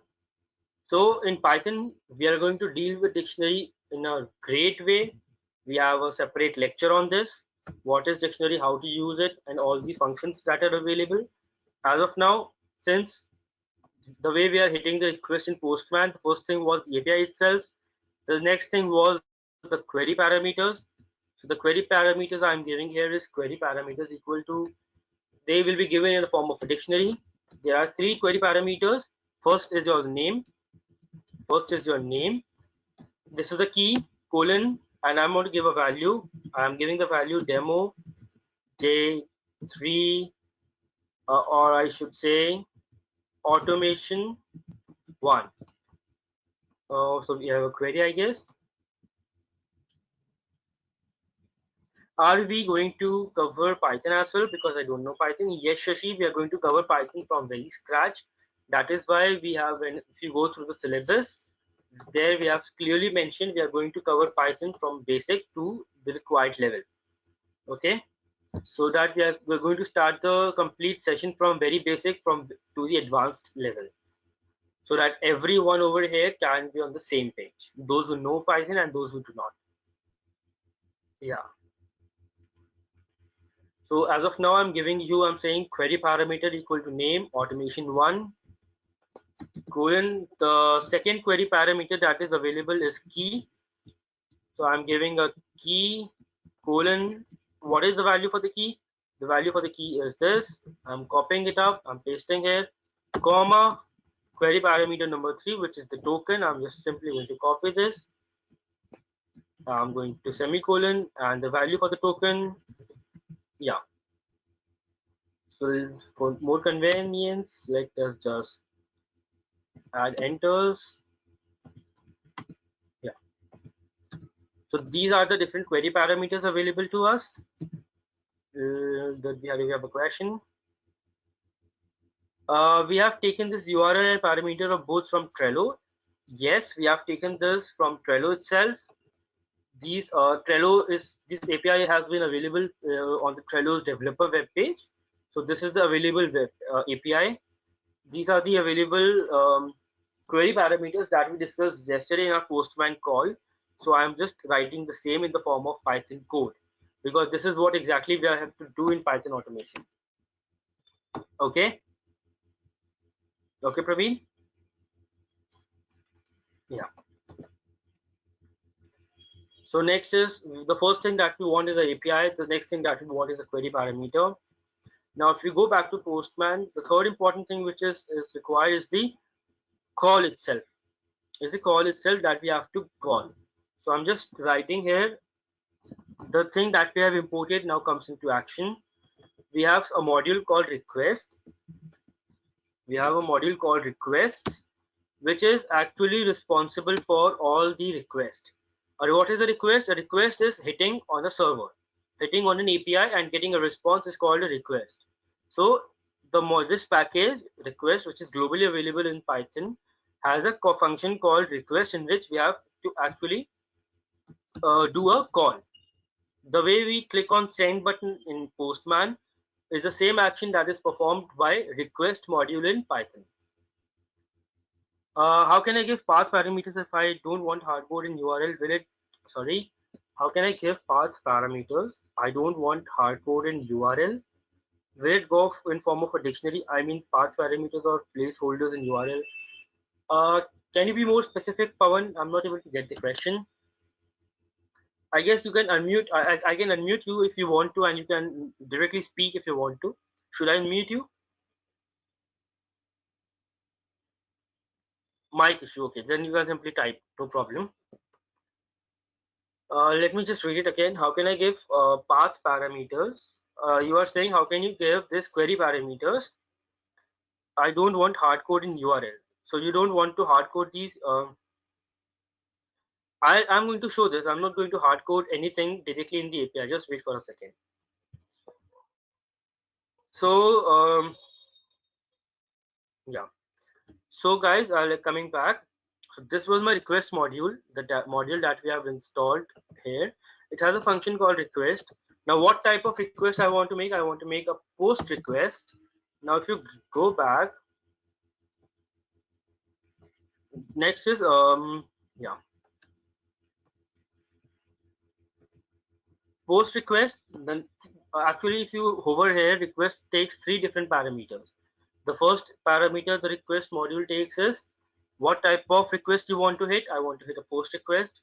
So in Python, we are going to deal with dictionary in a great way. We have a separate lecture on this. What is dictionary, how to use it, and all the functions that are available. As of now, since the way we are hitting the request in Postman, the first thing was the API itself. The next thing was the query parameters. So the query parameters I'm giving here is query parameters equal to, they will be given in the form of a dictionary. There are three query parameters. First is your name. First is your name. This is a key, colon, and I'm going to give a value. I'm giving the value demo J3, or I should say automation 1. So we have a query, I guess. Are we going to cover Python as well? Because I don't know Python. Yes, Shashi, we are going to cover Python from very scratch. That is why we have, when if you go through the syllabus, there we have clearly mentioned we are going to cover Python from basic to the required level. Okay, so that we're going to start the complete session from very basic from to the advanced level, so that everyone over here can be on the same page. Those who know Python and those who do not. Yeah. So as of now, I'm saying query parameter equal to name automation 1 colon. The second query parameter that is available is key. So I'm giving a key colon. What is the value for the key? The value for the key is this. I'm copying it up. I'm pasting here, comma, query parameter number 3, which is the token. I'm just simply going to copy this. I'm going to semicolon and the value for the token. Yeah. So for more convenience, let us just add enters. Yeah. So these are the different query parameters available to us. We have a question. We have taken this URL and parameter of both from Trello. Yes, we have taken this from Trello itself. These this API has been available on the Trello's developer web page. So this is the available web API. These are the available query parameters that we discussed yesterday in our Postman call. So I'm just writing the same in the form of Python code, because this is what exactly we have to do in Python automation. Okay. Okay, Praveen. Yeah. So next is, the first thing that we want is an API. The next thing that we want is a query parameter. Now, if we go back to Postman, the third important thing which is required is the call itself. Is the call itself that we have to call. So I'm just writing here, the thing that we have imported now comes into action. We have a module called request. We have a module called requests, which is actually responsible for all the requests. Or what is a request? A request is hitting on a server, hitting on an API and getting a response is called a request. So this package request, which is globally available in Python, has a function called request, in which we have to actually do a call. The way we click on send button in Postman is the same action that is performed by request module in Python. How can I give path parameters if I don't want hardcode in URL? Sorry, how can I give path parameters? I don't want hardcode in URL. Will it go in form of a dictionary? I mean path parameters or placeholders in URL. Can you be more specific, Pawan? I'm not able to get the question. I guess you can unmute. I can unmute you if you want to, and you can directly speak if you want to. Should I unmute you? Mic issue. Okay, then you can simply type. No problem. Let me just read it again. How can I give path parameters? You are saying how can you give this query parameters? I don't want hardcode in URL. So you don't want to hardcode these. I'm going to show this. I'm not going to hardcode anything directly in the API. Just wait for a second. So yeah. So guys, coming back. So this was my request module, the module that we have installed here. It has a function called request. Now, what type of request I want to make? I want to make a post request. Now, if you go back, next is yeah, post request. Then actually, if you hover here, request takes 3 different parameters. The first parameter the request module takes is what type of request you want to hit. I want to hit a post request.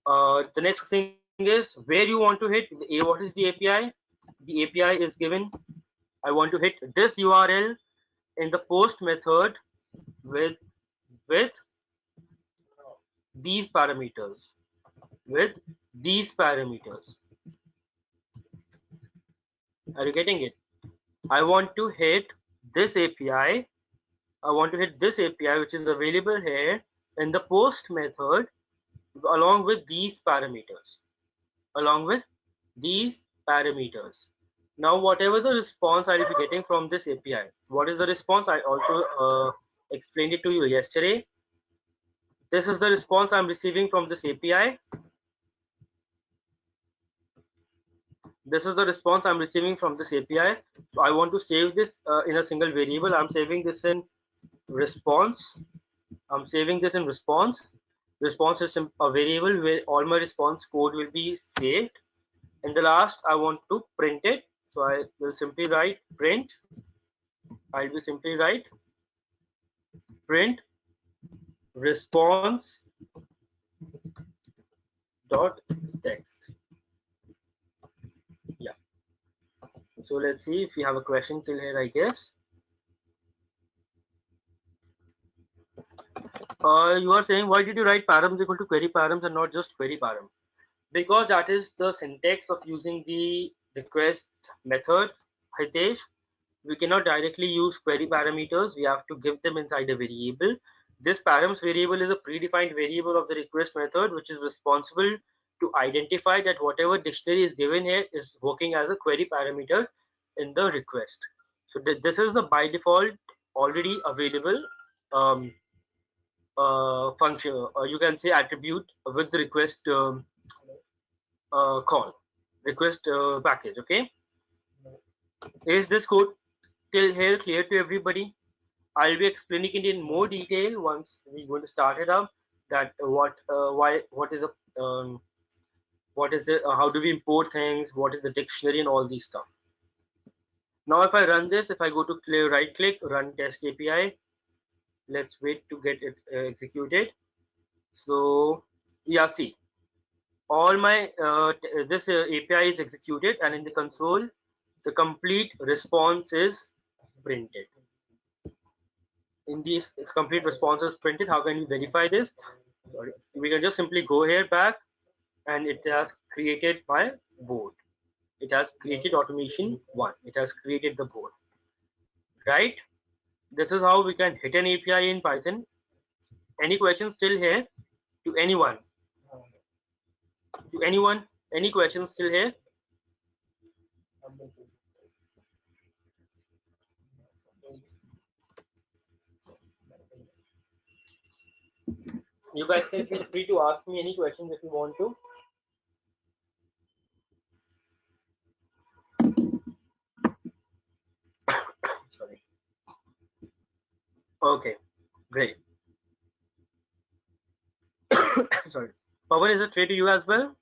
The next thing is where you want to hit. What is the API? The API is given. I want to hit this URL in the post method with with these parameters. With these parameters. Are you getting it? I want to hit this API. I want to hit this API which is available here in the post method along with these parameters. Along with these parameters. Now, whatever the response I'll be getting from this API, what is the response? I also explained it to you yesterday. This is the response I'm receiving from this API. This is the response I'm receiving from this API. So I want to save this in a single variable. I'm saving this in response. I'm saving this in response. Response is a variable where all my response code will be saved. In the last, I want to print it. So I will simply write print. I will simply write print response dot text. Yeah. So let's see if we have a question till here, I guess. You are saying why did you write params equal to query params and not just query param? Because that is the syntax of using the request method, Hitesh. We cannot directly use query parameters. We have to give them inside a variable. This params variable is a predefined variable of the request method, which is responsible to identify that whatever dictionary is given here is working as a query parameter in the request. So this is the by default already available um, function, or you can say attribute with the request call, request package. Okay, is this code till here clear to everybody? I'll be explaining it in more detail once we're going to start it up. That why, what is it, how do we import things, what is the dictionary, and all these stuff. Now, if I run this, if I go to clear right click, run test API, let's wait to get it executed. So, yeah, see, all my this API is executed, and in the console, the complete response is printed. In these complete responses printed, how can we verify this? Sorry, we can just simply go here back, and it has created my board. It has created automation one. It has created the board, right? This is how we can hit an API in Python. Any questions still here? To anyone? To anyone? Any questions still here? You guys can feel free to ask me any questions if you want to. Sorry. Okay, great. Sorry. Pawan, is it trade to you as well?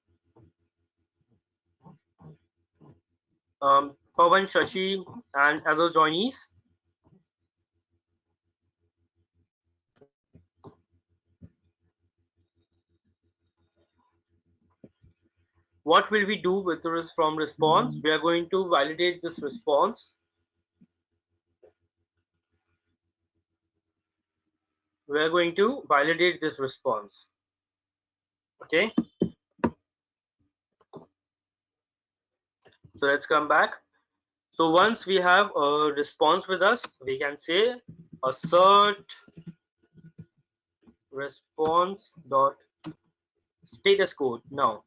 Pawan, Shashi, and other joinees. What will we do with this from response? We are going to validate this response. We are going to validate this response. Okay. So let's come back. So once we have a response with us, we can say assert response dot status code. Now,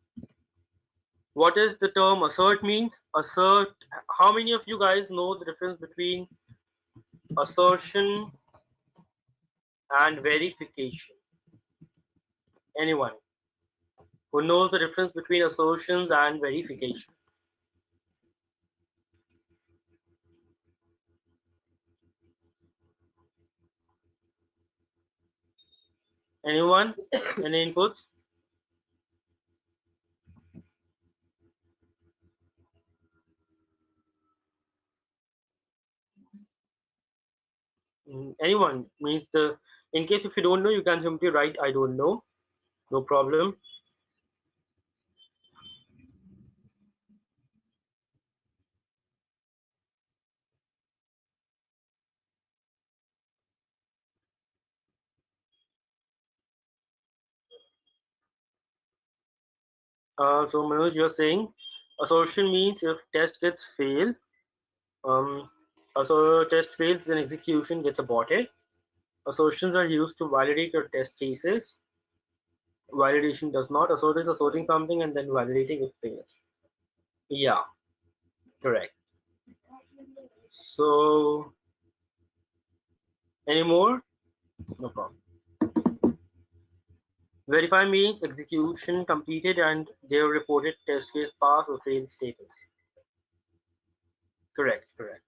what is the term assert means? Assert. How many of you guys know the difference between assertion and verification? Anyone who knows the difference between assertions and verification? Anyone? Any inputs? Anyone means the. In case if you don't know, you can simply write I don't know. No problem. So Manoj, you're saying assertion means if test gets failed, um, so test fails, then execution gets aborted. Assertions are used to validate your test cases. Validation does not. Assert is asserting something and then validating it fails. Yeah, correct. So, any more? No problem. Verify means execution completed and their reported test case pass or fail status. Correct, correct.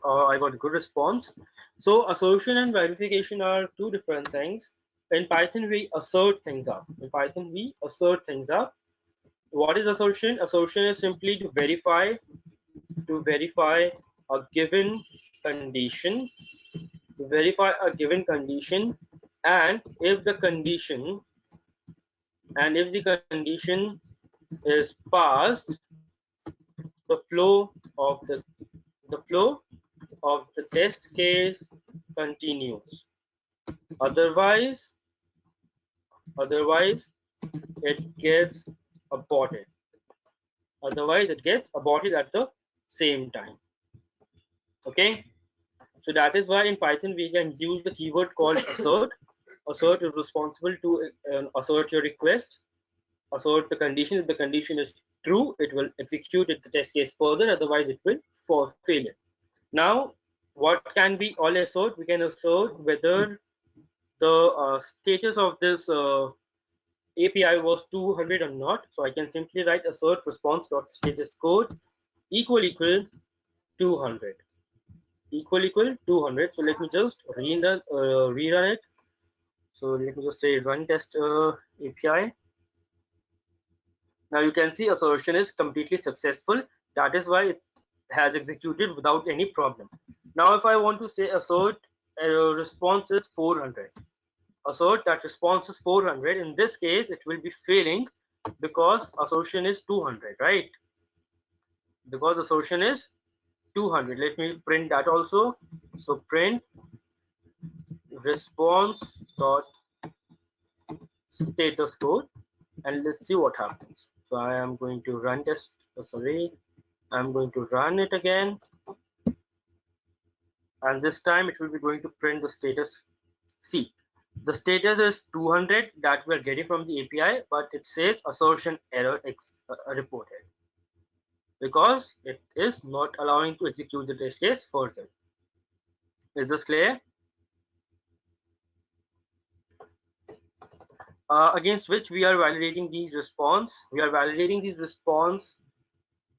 I got a good response. So assertion and verification are two different things. In Python, we assert things up. In Python, we assert things up. What is assertion? Assertion is simply to verify a given condition, to verify a given condition, and if the condition is passed, the flow of the flow of the test case continues. Otherwise, otherwise it gets aborted. Otherwise, it gets aborted at the same time. Okay. So that is why in Python we can use the keyword called assert. Assert is responsible to assert your request, assert the condition. If the condition is true, it will execute it, the test case further. Otherwise, it will fail it. Now, what can we all assert? We can assert whether the status of this API was 200 or not. So I can simply write assert response dot status code equal 200 equal 200. So let me just rerun it. So let me just say run test API. Now you can see assertion is completely successful. That is why it has executed without any problem. Now if I want to say assert response is 400, assert that response is 400, in this case it will be failing because assertion is 200, right? Because assertion is 200. Let me print that also. So print response dot status code, and let's see what happens. So I am going to run test. Sorry, I'm going to run it again, and this time it will be going to print the status. See, the status is 200 that we are getting from the API, but it says assertion error reported because it is not allowing to execute the test case further. Is this clear? Against which we are validating these response. We are validating these response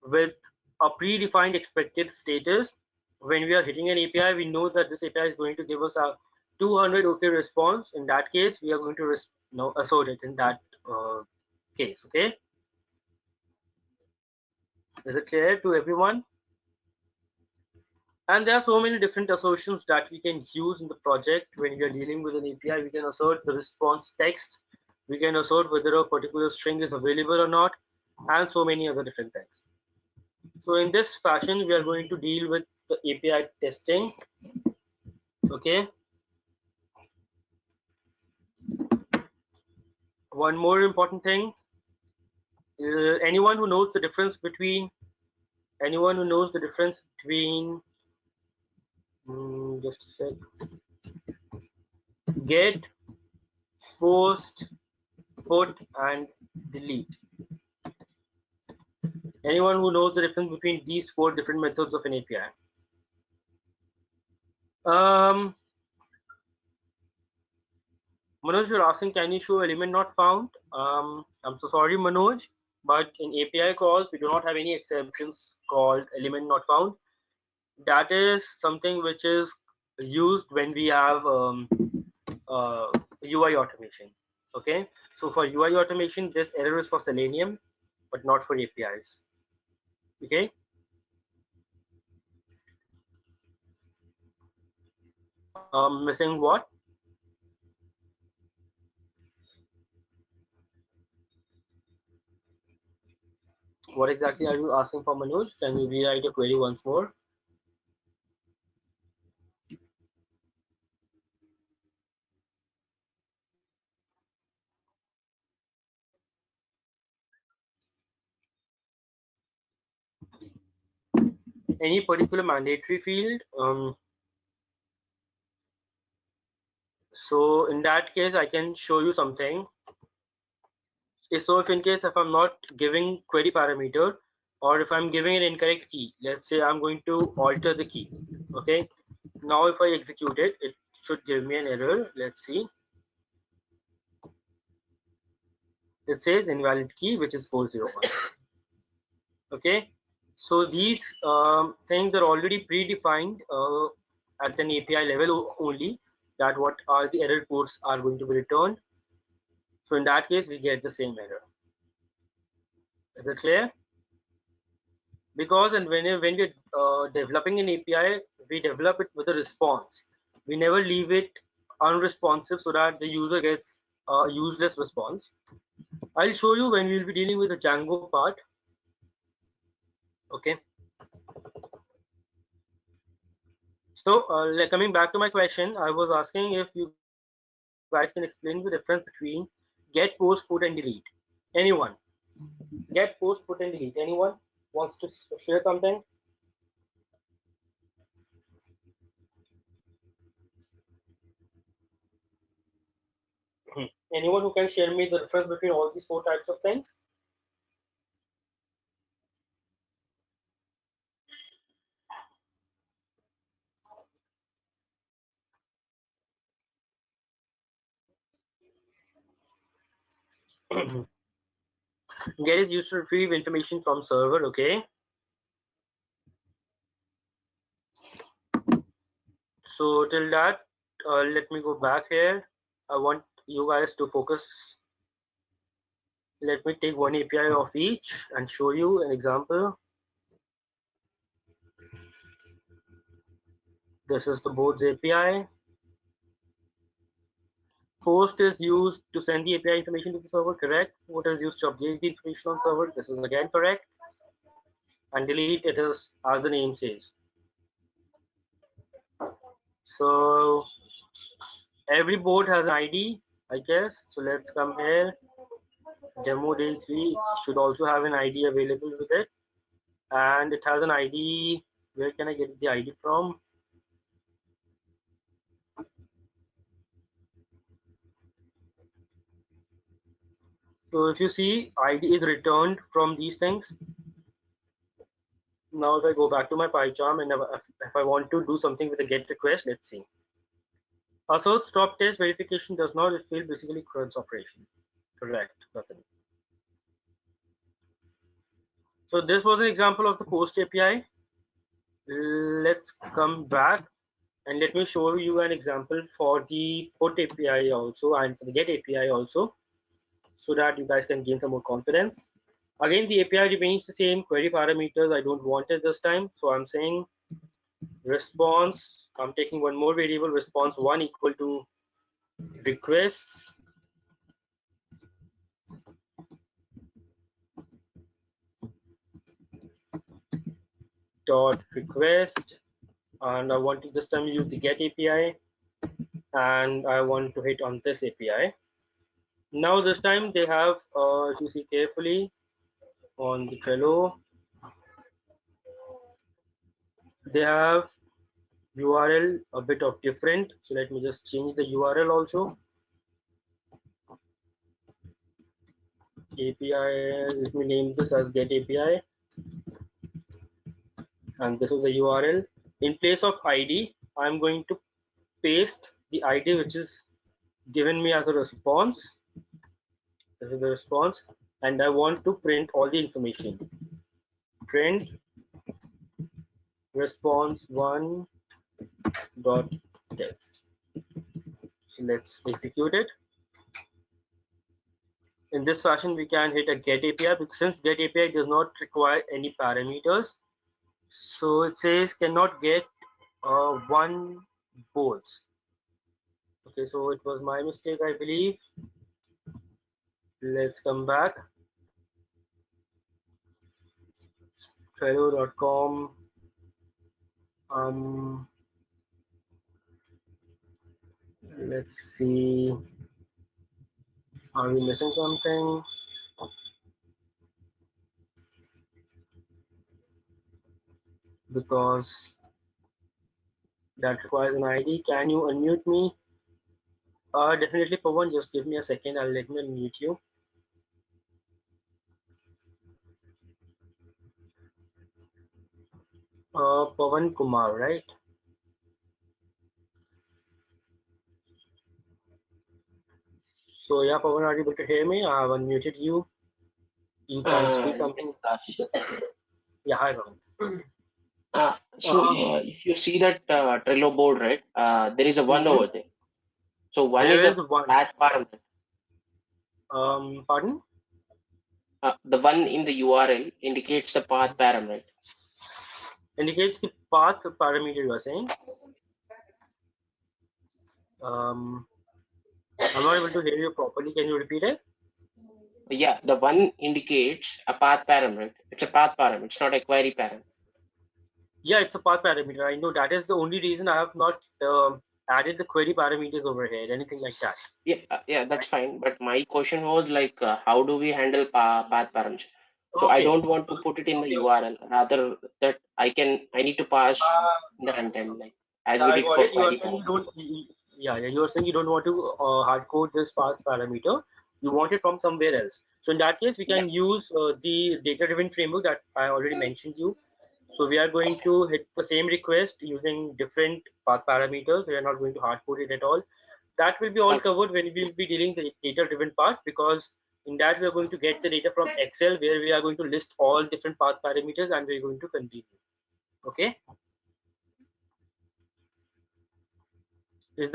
with a predefined expected status. When we are hitting an API, we know that this API is going to give us a 200 OK response. In that case, we are going to assert it in that case. Okay, is it clear to everyone? And there are so many different assertions that we can use in the project. When we are dealing with an API, we can assert the response text, we can assert whether a particular string is available or not, and so many other different things. So in this fashion, we are going to deal with the API testing. Okay. One more important thing. Anyone who knows the difference between just a sec, get, post, put, and delete. Anyone who knows the difference between these four different methods of an API? Manoj, you're asking, can you show element not found? I'm so sorry, Manoj, but in API calls, we do not have any exceptions called element not found. That is something which is used when we have UI automation. Okay, so for UI automation, this error is for Selenium, but not for APIs. Okay. Missing what? What exactly are you asking for, Manoj? Can you rewrite your query once more? Any particular mandatory field? So in that case, I can show you something. So if in case if I'm not giving query parameter, or if I'm giving an incorrect key, let's say I'm going to alter the key. Okay. Now if I execute it, it should give me an error. Let's see. It says invalid key, which is 401. Okay. So these things are already predefined at an API level only, that what are the error codes are going to be returned. So in that case, we get the same error. Is it clear? Because and when we're developing an API, we develop it with a response. We never leave it unresponsive so that the user gets a useless response. I'll show you when we'll be dealing with the Django part. Okay. So coming back to my question, I was asking if you guys can explain the difference between get, post, put, and delete. Anyone? Get, post, put, and delete. Anyone wants to share something? Anyone who can share me the difference between all these four types of things? Get is used to retrieve information from server. Okay. So till that, let me go back here. I want you guys to focus. Let me take one API of each and show you an example. This is the board's API. Post is used to send the API information to the server, correct? What is used to update the information on server? This is again correct. And delete, it is as the name says. So every board has an ID, I guess. So let's come here. Demo day 3 should also have an ID available with it. And it has an ID. Where can I get the ID from? So if you see, ID is returned from these things. Now if I go back to my PyCharm and if I want to do something with a GET request, let's see. Assert stop test verification does not fail basically CRUD's operation. Correct, Nathan. So this was an example of the post API. Let's come back and let me show you an example for the put API also and for the get API also, so that you guys can gain some more confidence. Again, the API remains the same. Query parameters, I don't want it this time. So I'm saying response, I'm taking one more variable, response 1 equal to requests dot request, and I want to this time use the get API, and I want to hit on this API. Now this time they have, if you see carefully on the Trello, they have URL a bit of different. So let me just change the URL also. API, let me name this as get API, and this is the URL. In place of ID, I'm going to paste the ID which is given me as a response. This is the response, and I want to print all the information. Print response 1 dot text. So let's execute it. In this fashion, we can hit a get API, because since get API does not require any parameters, so it says cannot get one boards. Okay, so it was my mistake, I believe. Let's come back. Trello.com. Let's see. Are we missing something? Because that requires an ID. Can you unmute me? Definitely, Pawan. Just give me a second. I'll let me unmute you. Pawan Kumar, right? So yeah, Pawan, are you able to hear me? I have unmuted you. You can speak
Yes,
something.
Kash.
Yeah, hi, Pawan.
If you see that Trello board, right, there is a one
Mhm.
over there. So one
There
is
is
a
one.
path parameter.
Pardon?
The one in the URL indicates the path parameter.
Indicates the path parameter you are saying. Um, I'm not able to hear you properly. Can you repeat it?
Yeah, the one indicates a path parameter. It's a path parameter. It's not a query parameter.
Yeah, it's a path parameter. I know that is the only reason I have not added the query parameters over here, anything like that.
Yeah, that's fine. But my question was like, how do we handle path parameter? So I
Okay.
don't want to put it in the URL. Rather that I need to pass in the runtime, like as
Yeah,
we
I
did
got
for
it. You are
query
saying you
parameter.
don't. Yeah, you are saying you don't want to hard code this path parameter. You want it from somewhere else. So in that case, we
Yeah.
can use the data-driven framework that I already mentioned you. So we are going to hit the same request using different path parameters. We are not going to hard code it at all. That will be all
Okay.
covered when we will be dealing the data-driven part, because in that we are going to get the data from Excel, where we are going to list all different path parameters and we're going to continue. Okay. Is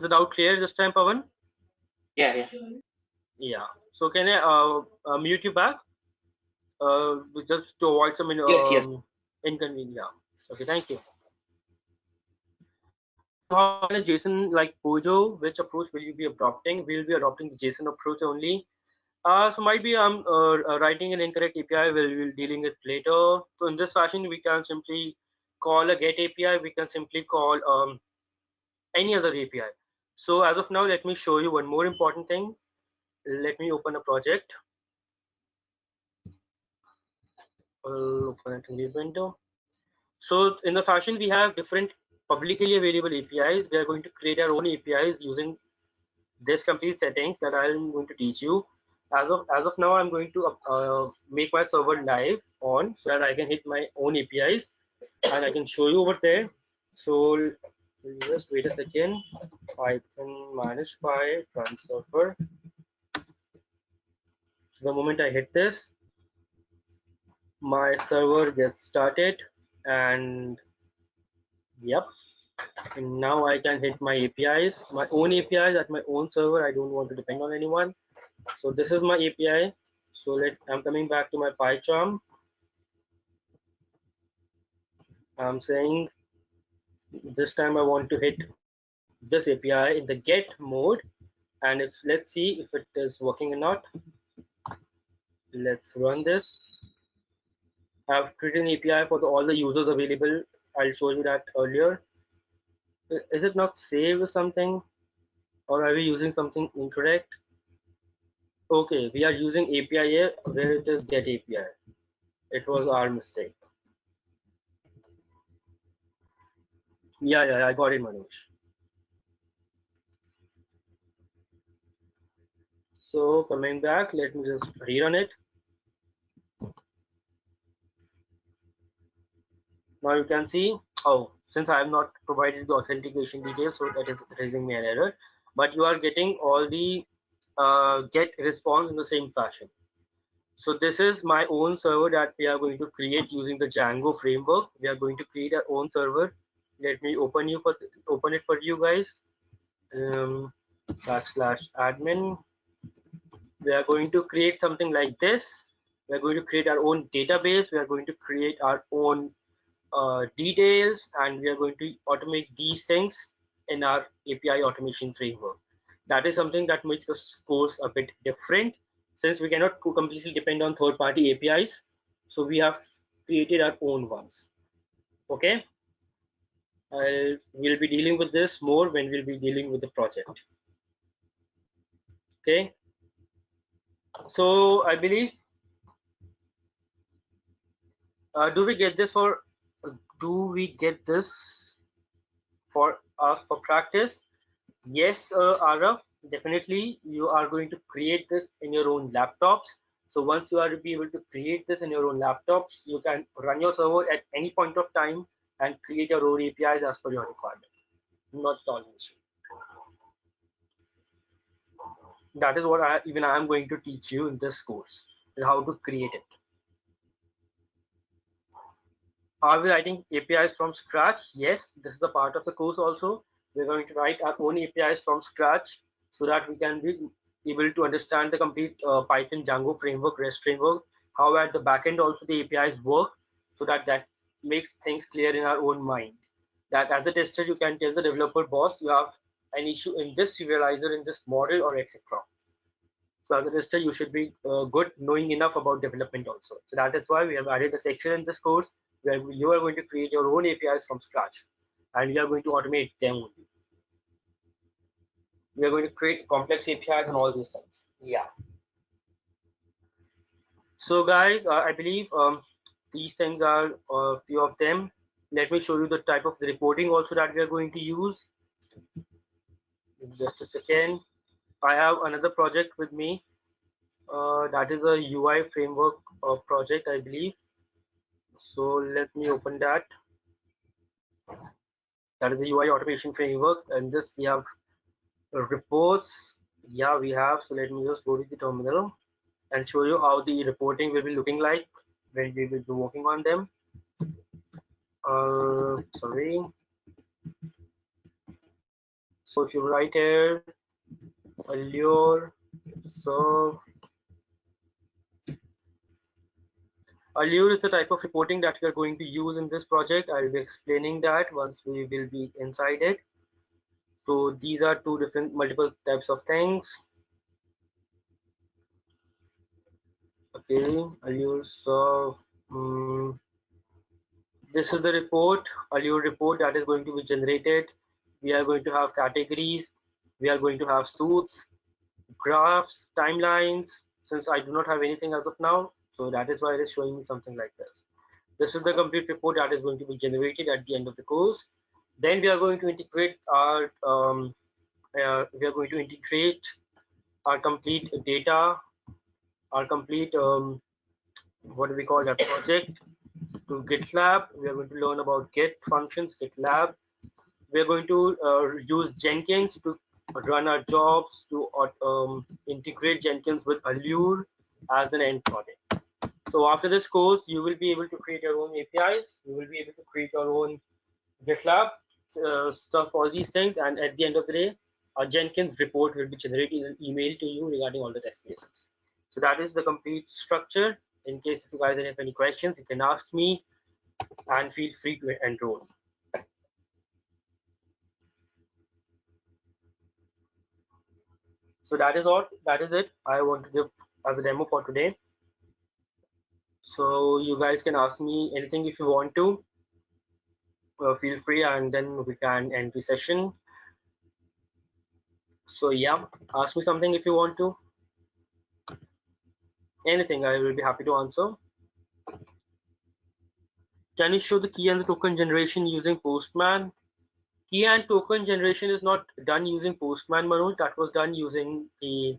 the doubt clear this time, Pavan?
Yeah, yeah.
Yeah. So can I mute you back? Just to avoid some
Yes, yes.
inconvenience. Yeah. Okay. Thank you. So how can a JSON like Pojo? Which approach will you be adopting? We'll be adopting the JSON approach only. So might be I'm writing an incorrect API. We'll be dealing it later. So in this fashion, we can simply call a get API. We can simply call any other API. So as of now, let me show you one more important thing. Let me open a project. I'll open it in the window. So in the fashion, we have different publicly available APIs. We are going to create our own APIs using this complete settings that I'm going to teach you. As of now, I'm going to make my server live on so that I can hit my own APIs and I can show you over there. So just wait a second. Python manage by run server. So the moment I hit this, my server gets started, and yep. And now I can hit my APIs, my own APIs at my own server. I don't want to depend on anyone. So this is my API. So I'm coming back to my PyCharm. I'm saying this time I want to hit this API in the get mode. And if let's see if it is working or not. Let's run this. I've created an API for all the users available. I'll show you that earlier. Is it not saved or something? Or are we using something incorrect? Okay, we are using API here where it is get API. It was our mistake. Yeah, I got it, Manoj. So coming back, let me just rerun it. Now you can see, oh, since I have not provided the authentication details, so that is raising me an error. But you are getting all the get response in the same fashion. So this is my own server that we are going to create using the Django framework. We are going to create our own server. Let me open it for you guys. Backslash admin. We are going to create something like this. We are going to create our own database. We are going to create our own details, and we are going to automate these things in our API automation framework. That is something that makes this course a bit different, since we cannot completely depend on third-party APIs. So we have created our own ones. Okay, we'll be dealing with this more when we'll be dealing with the project. Okay, so I believe, do we get this, or do we get this for us for practice? Yes, Arav, definitely you are going to create this in your own laptops. So once you are to be able to create this in your own laptops, you can run your server at any point of time and create your own APIs as per your requirement. Not at all an issue. That is what I am going to teach you in this course, is how to create it. Are we writing APIs from scratch? Yes, this is a part of the course also. We're going to write our own APIs from scratch so that we can be able to understand the complete Python Django framework, REST framework, how at the backend also the APIs work, so that makes things clear in our own mind. That as a tester, you can tell the developer boss you have an issue in this serializer, in this model, or etc. So as a tester, you should be good knowing enough about development also. So that is why we have added a section in this course where you are going to create your own APIs from scratch, and we are going to automate them only. We are going to create complex APIs and all these things. Yeah. So guys, I believe these things are a few of them. Let me show you the type of the reporting also that we are going to use. Just a second. I have another project with me. That is a UI framework project, I believe. So let me open that. That is the UI automation framework, and this we have reports. Yeah, we have. So let me just go to the terminal and show you how the reporting will be looking like when we will be working on them. Sorry. So if you write here Allure serve, Allure is the type of reporting that we are going to use in this project. I will be explaining that once we will be inside it. So these are two different multiple types of things. Okay, Allure serve. This is the report, Allure report, that is going to be generated. We are going to have categories. We are going to have suits, graphs, timelines. Since I do not have anything as of now, so that is why it is showing me something like this. This is the complete report that is going to be generated at the end of the course. Then we are going to integrate our complete data, our complete what do we call that project, to GitLab. We are going to learn about Git functions, GitLab. We are going to use Jenkins to run our jobs, to integrate Jenkins with Allure as an end product. So after this course, you will be able to create your own APIs. You will be able to create your own GitLab stuff, all these things. And at the end of the day, a Jenkins report will be generated in an email to you regarding all the test cases. So that is the complete structure. In case if you guys have any questions, you can ask me and feel free to enroll. So that is all. That is it. I want to give as a demo for today. So you guys can ask me anything if you want to. Feel free, and then we can end the session. So yeah, ask me something if you want to. Anything, I will be happy to answer. Can you show the key and the token generation using Postman? Key and token generation is not done using Postman, Manoj. That was done using the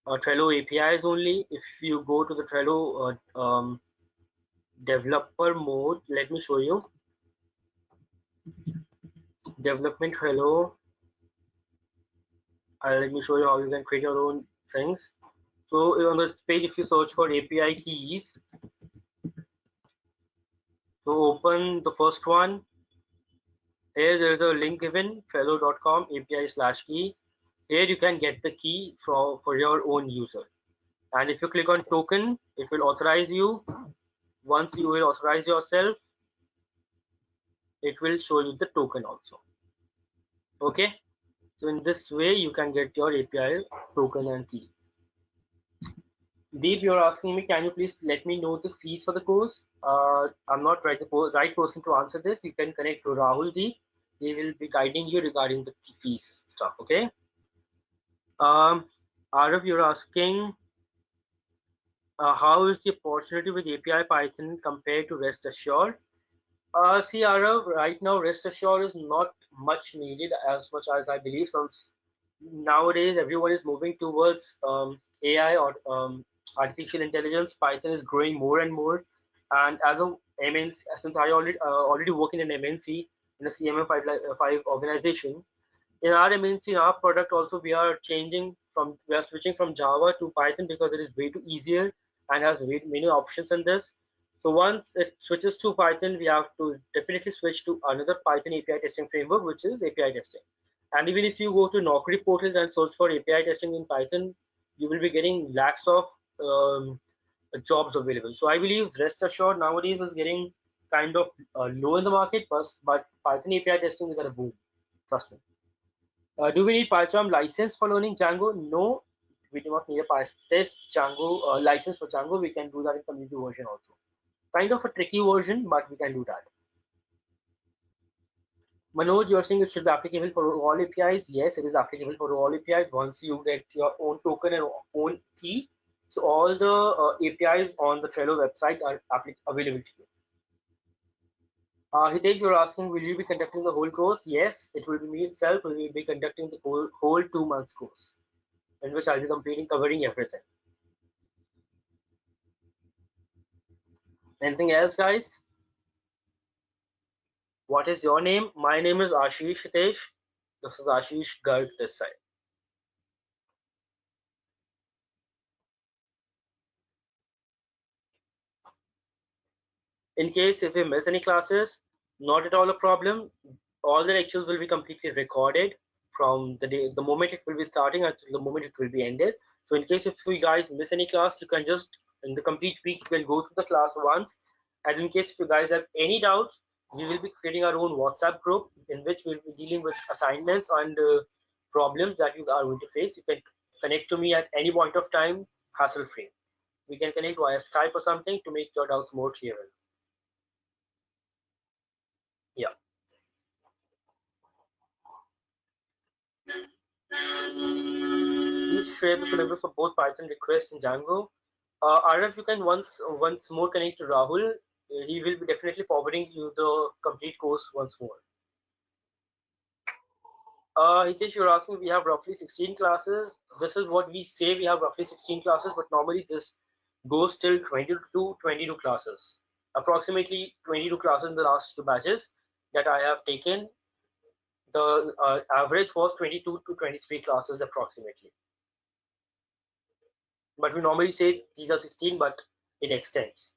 Trello APIs only. If you go to the Trello developer mode, let me show you. Development Trello. Let me show you how you can create your own things. So on this page, if you search for API keys, so open the first one. Here there is a link given, trello.com API/key. Here you can get the key for your own user. And if you click on token, it will authorize you. Once you will authorize yourself, it will show you the token also. Okay, so in this way you can get your API token and key. Deep, you're asking me, can you please let me know the fees for the course? I'm not right person to answer this. You can connect to Rahul Deep. He will be guiding you regarding the fees stuff. Okay. Um, Arav, you're asking, how is the opportunity with API Python compared to Rest Assured? See, Arav, right now Rest Assured is not much needed as much as I believe, since nowadays everyone is moving towards AI or artificial intelligence. Python is growing more and more, and as a MNC, since I already work in an MNC in a CMM5 organization, in our MNC, in our product also we are switching from Java to Python because it is way too easier and has way many options in this. So once it switches to Python, we have to definitely switch to another Python API testing framework, which is API testing. And even if you go to Naukri portals and search for API testing in Python, you will be getting lakhs of um, jobs available. So I believe Rest Assured nowadays is getting kind of low in the market, but Python API testing is at a boom. Trust me. Do we need PyCharm license for learning Django? No, we do not need a test Django license for Django. We can do that in community version also. Kind of a tricky version, but we can do that. Manoj, you're saying it should be applicable for all APIs. Yes, it is applicable for all APIs once you get your own token and own key. So all the APIs on the Trello website are available to you. Hitesh, you're asking, will you be conducting the whole course? Yes, it will be me itself. We will be conducting the whole 2 months course, in which I'll be completing, covering everything. Anything else, guys? What is your name? My name is Ashish Hitesh. This is Ashish Garg this side. In case if we miss any classes, not at all a problem. All the lectures will be completely recorded from the moment it will be starting until the moment it will be ended. So in case if you guys miss any class, you can just in the complete week you can go through the class once. And in case if you guys have any doubts, we will be creating our own WhatsApp group in which we'll be dealing with assignments and problems that you are going to face. You can connect to me at any point of time, hassle free. We can connect via Skype or something to make your doubts more clearer. Yeah. Please share the syllabus for both Python requests and Django. Arif, you can once more connect to Rahul. He will be definitely forwarding you the complete course once more. Hitesh, you're asking, we have roughly 16 classes. This is what we say, we have roughly 16 classes, but normally this goes till 22 classes. Approximately 22 classes in the last two batches that I have taken. The average was 22 to 23 classes approximately. But we normally say these are 16, but it extends.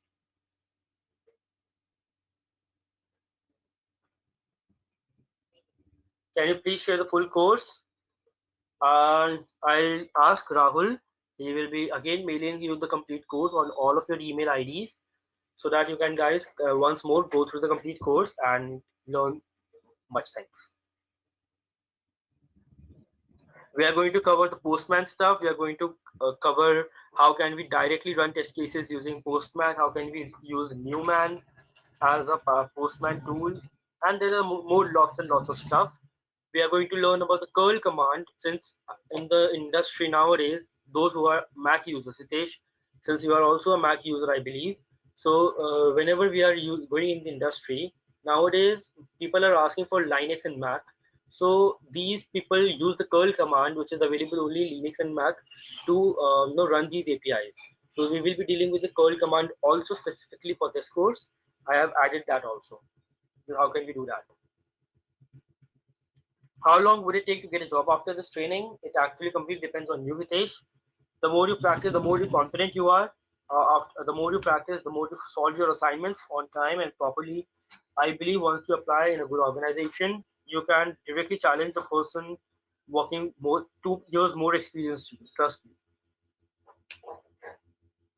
Can you please share the full course? I'll ask Rahul. He will be again mailing you the complete course on all of your email IDs so that you can guys once more go through the complete course and learn much things. We are going to cover the Postman stuff. We are going to cover how can we directly run test cases using Postman. How can we use Newman as a Postman tool, and there are more lots and lots of stuff. We are going to learn about the curl command, since in the industry nowadays, those who are Mac users, Sitesh, since you are also a Mac user, I believe. So whenever we are going in the industry nowadays, people are asking for Linux and Mac. So these people use the curl command, which is available only in Linux and Mac, to run these APIs. So we will be dealing with the curl command also specifically for this course. I have added that also. How can we do that? How long would it take to get a job after this training? It actually completely depends on you, Hitesh. The more you practice, the more you confident you are. The more you practice, the more you solve your assignments on time and properly. I believe once you apply in a good organization, you can directly challenge the person working more 2 years more experienced. Trust me.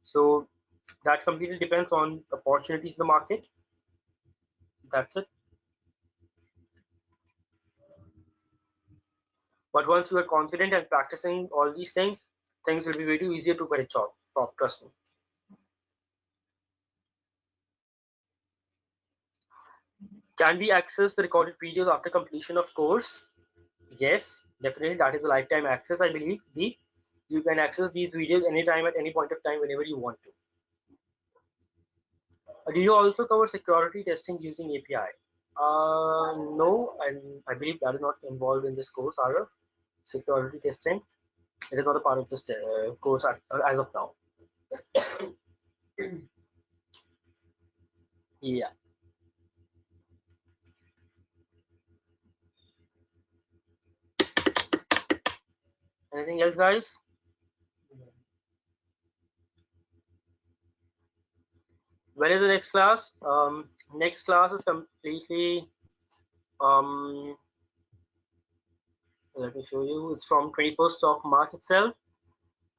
So that completely depends on opportunities in the market. That's it. But once you are confident and practicing all these things will be way too easier to get a job. Trust me. Can we access the recorded videos after completion of course? Yes, definitely. That is a lifetime access, I believe. You can access these videos anytime at any point of time whenever you want to. Do you also cover security testing using API? No, and I believe that is not involved in this course, Arav. Security testing. It is not a part of this course as of now. Yeah. Anything else, guys? When is the next class? Next class is completely. Um, Let me show you. It's from 21st of March itself.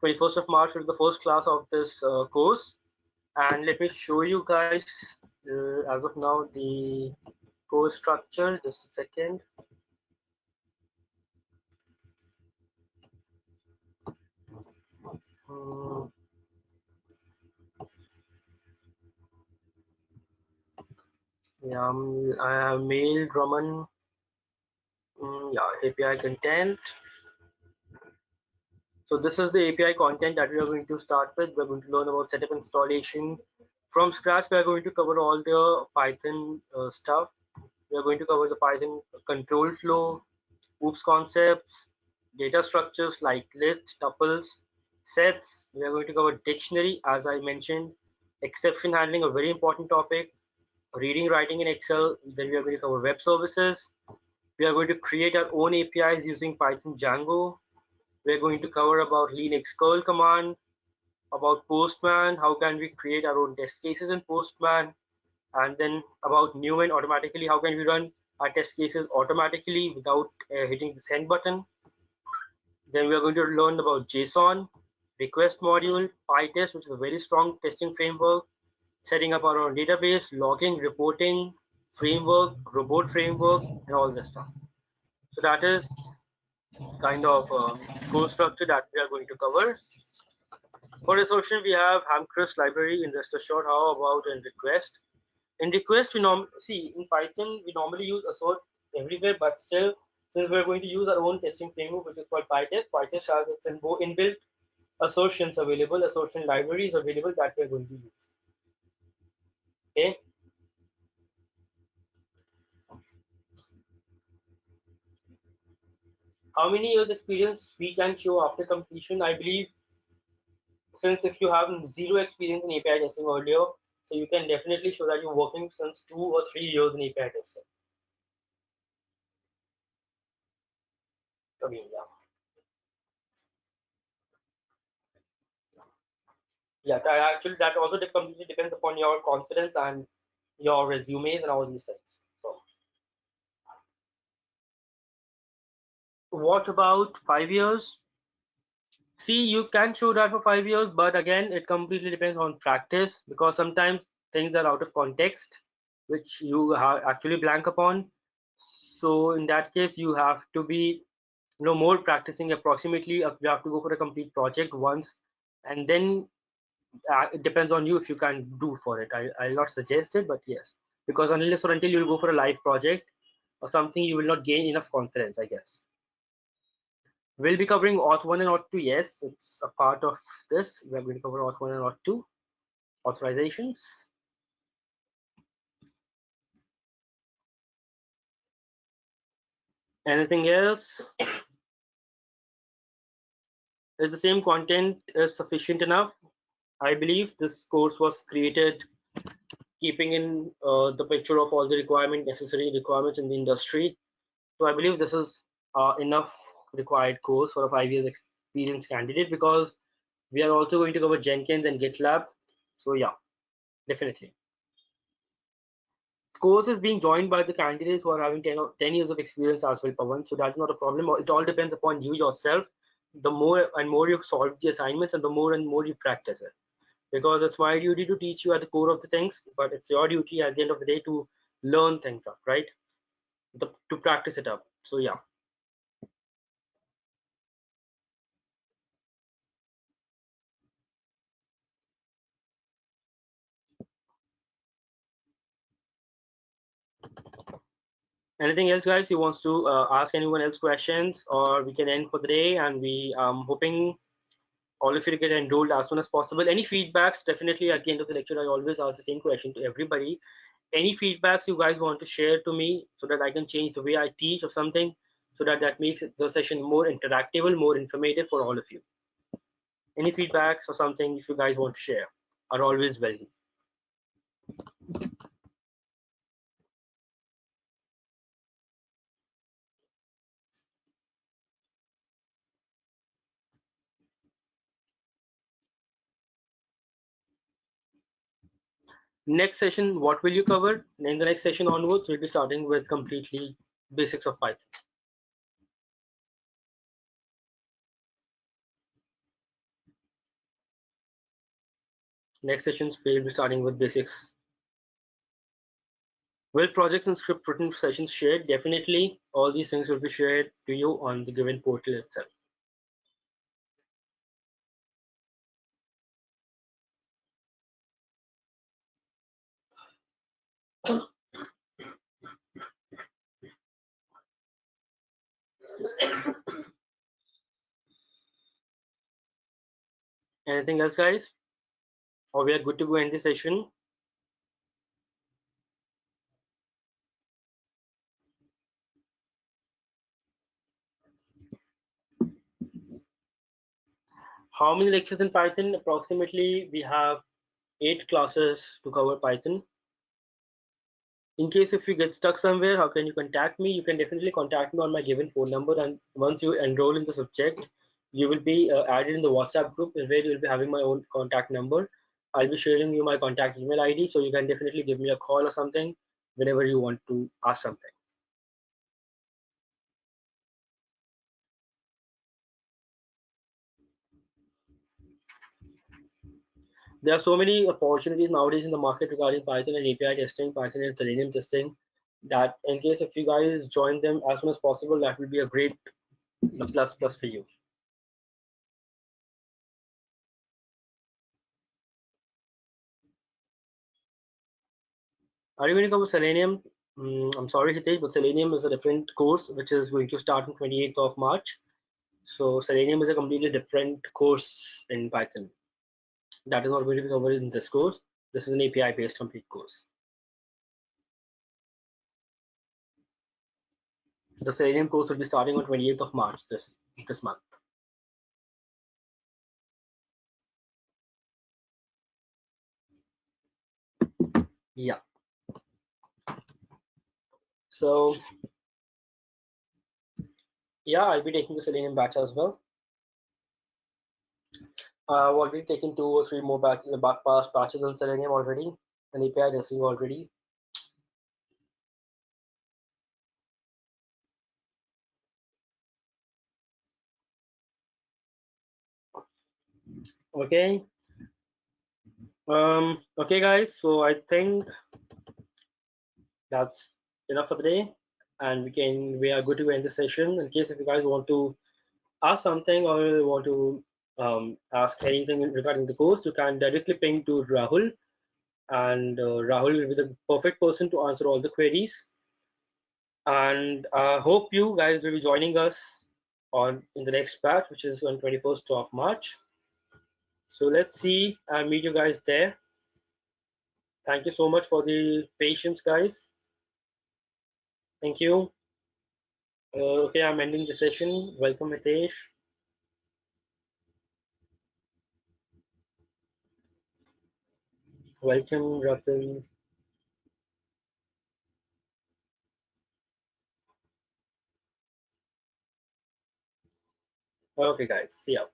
21st of March is the first class of this course. And let me show you guys as of now the course structure. Just a second. Hmm, yeah, I have mail Raman. Yeah, API content. So this is the API content that we are going to start with. We're going to learn about setup installation. From scratch, we are going to cover all the Python stuff. We are going to cover the Python control flow, OOPS concepts, data structures like lists, tuples, sets. We are going to cover dictionary, as I mentioned, exception handling, a very important topic, reading, writing in Excel. Then we are going to cover web services. We are going to create our own APIs using Python Django. We are going to cover about Linux curl command, about Postman, how can we create our own test cases in Postman, and then about Newman automatically, how can we run our test cases automatically without hitting the send button. Then we are going to learn about JSON, request module, PyTest, which is a very strong testing framework, setting up our own database, logging, reporting, framework, robot framework, and all this stuff. So that is kind of course structure that we are going to cover. For assertion, we have Hamcrest library in rest assured. How about in request? In request, we see in Python we normally use assert everywhere, but still, since we're going to use our own testing framework, which is called PyTest, PyTest has its inbuilt assertions available, assertion libraries available that we're going to use. Okay. How many years experience we can show after completion? I believe since if you have zero experience in API testing earlier, so you can definitely show that you're working since 2 or 3 years in API testing. I mean, yeah. Yeah, that also completely depends upon your confidence and your resumes and all these things. So, what about 5 years? See, you can show that for 5 years, but again, it completely depends on practice because sometimes things are out of context, which you have actually blank upon. So in that case, you have to be more practicing approximately. You have to go for a complete project once, and then it depends on you if you can do for it. I'll not suggest it, but yes, because unless or until you go for a live project or something, you will not gain enough confidence, I guess. We'll be covering auth 1 and auth 2. Yes, it's a part of this. We're going to cover auth 1 and auth 2 authorizations. Anything else? Is the same content is sufficient enough? I believe this course was created keeping in the picture of all the necessary requirements in the industry. So I believe this is enough required course for a 5 years experience candidate because we are also going to cover Jenkins and GitLab. So yeah, definitely. Course is being joined by the candidates who are having 10 years of experience as well, Pawan. So that's not a problem. It all depends upon you yourself. The more and more you solve the assignments and the more and more you practice it. Because it's my duty to teach you at the core of the things, but it's your duty at the end of the day to learn things up, right? To practice it up. So yeah. Anything else, guys? You wants to ask anyone else questions, or we can end for the day? And we hoping all of you to get enrolled as soon as possible. Any feedbacks? Definitely at the end of the lecture, I always ask the same question to everybody. Any feedbacks you guys want to share to me so that I can change the way I teach or something, so that that makes the session more interactable, more informative for all of you. Any feedbacks or something if you guys want to share are always welcome. Next session, what will you cover? In the next session onwards, we'll be starting with completely basics of Python. Next sessions, we'll be starting with basics. Will projects and script written sessions shared? Definitely, all these things will be shared to you on the given portal itself. Anything else, guys? Or we are good to go in the session? How many lectures in Python? Approximately, we have 8 classes to cover Python. In case if you get stuck somewhere, how can you contact me? You can definitely contact me on my given phone number, and once you enroll in the subject, you will be added in the WhatsApp group where you will be having my own contact number. I'll be sharing you my contact email ID, so you can definitely give me a call or something whenever you want to ask something. There are so many opportunities nowadays in the market regarding Python and API testing, Python and Selenium testing, that in case if you guys join them as soon as possible, that will be a great plus for you. Are you going to cover Selenium? I'm sorry, Hitesh, but Selenium is a different course which is going to start on 28th of March. So Selenium is a completely different course in Python. That is not going to be covered in this course. This is an API-based complete course. The Selenium course will be starting on 28th of March this month. Yeah. So yeah, I'll be taking the Selenium batch as well. I've already taken 2 or 3 more past batches on Selenium already, and API testing already. Okay. Okay, guys. So I think that's enough for the day, and we are good to end the session. In case if you guys want to ask something or you want to ask anything regarding the course, you can directly ping to Rahul, and Rahul will be the perfect person to answer all the queries. And I hope you guys will be joining us on in the next batch, which is on 21st of March. So let's see and meet you guys there. Thank you so much for the patience, guys. Thank you. Okay, I'm ending the session. Welcome, Hitesh. Welcome, Ratan. Okay, guys. See ya.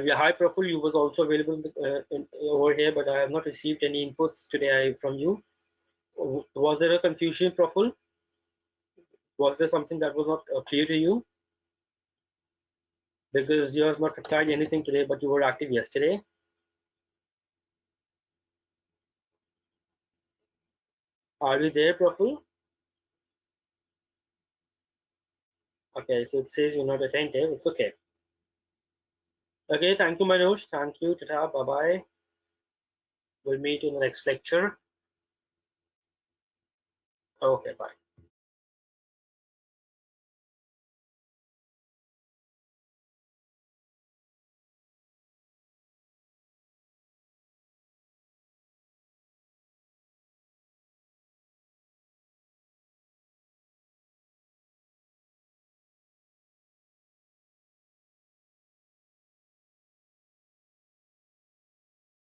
Yeah, hi, Praful. You was also available over here, but I have not received any inputs today from you. Was there a confusion, Praful? Was there something that was not clear to you? Because you have not replied anything today, but you were active yesterday. Are you there, Praful? Okay, so it says you're not attentive. It's okay. Okay, thank you, Manoj. Thank you. Tata. Bye bye. We'll meet in the next lecture. Okay, bye.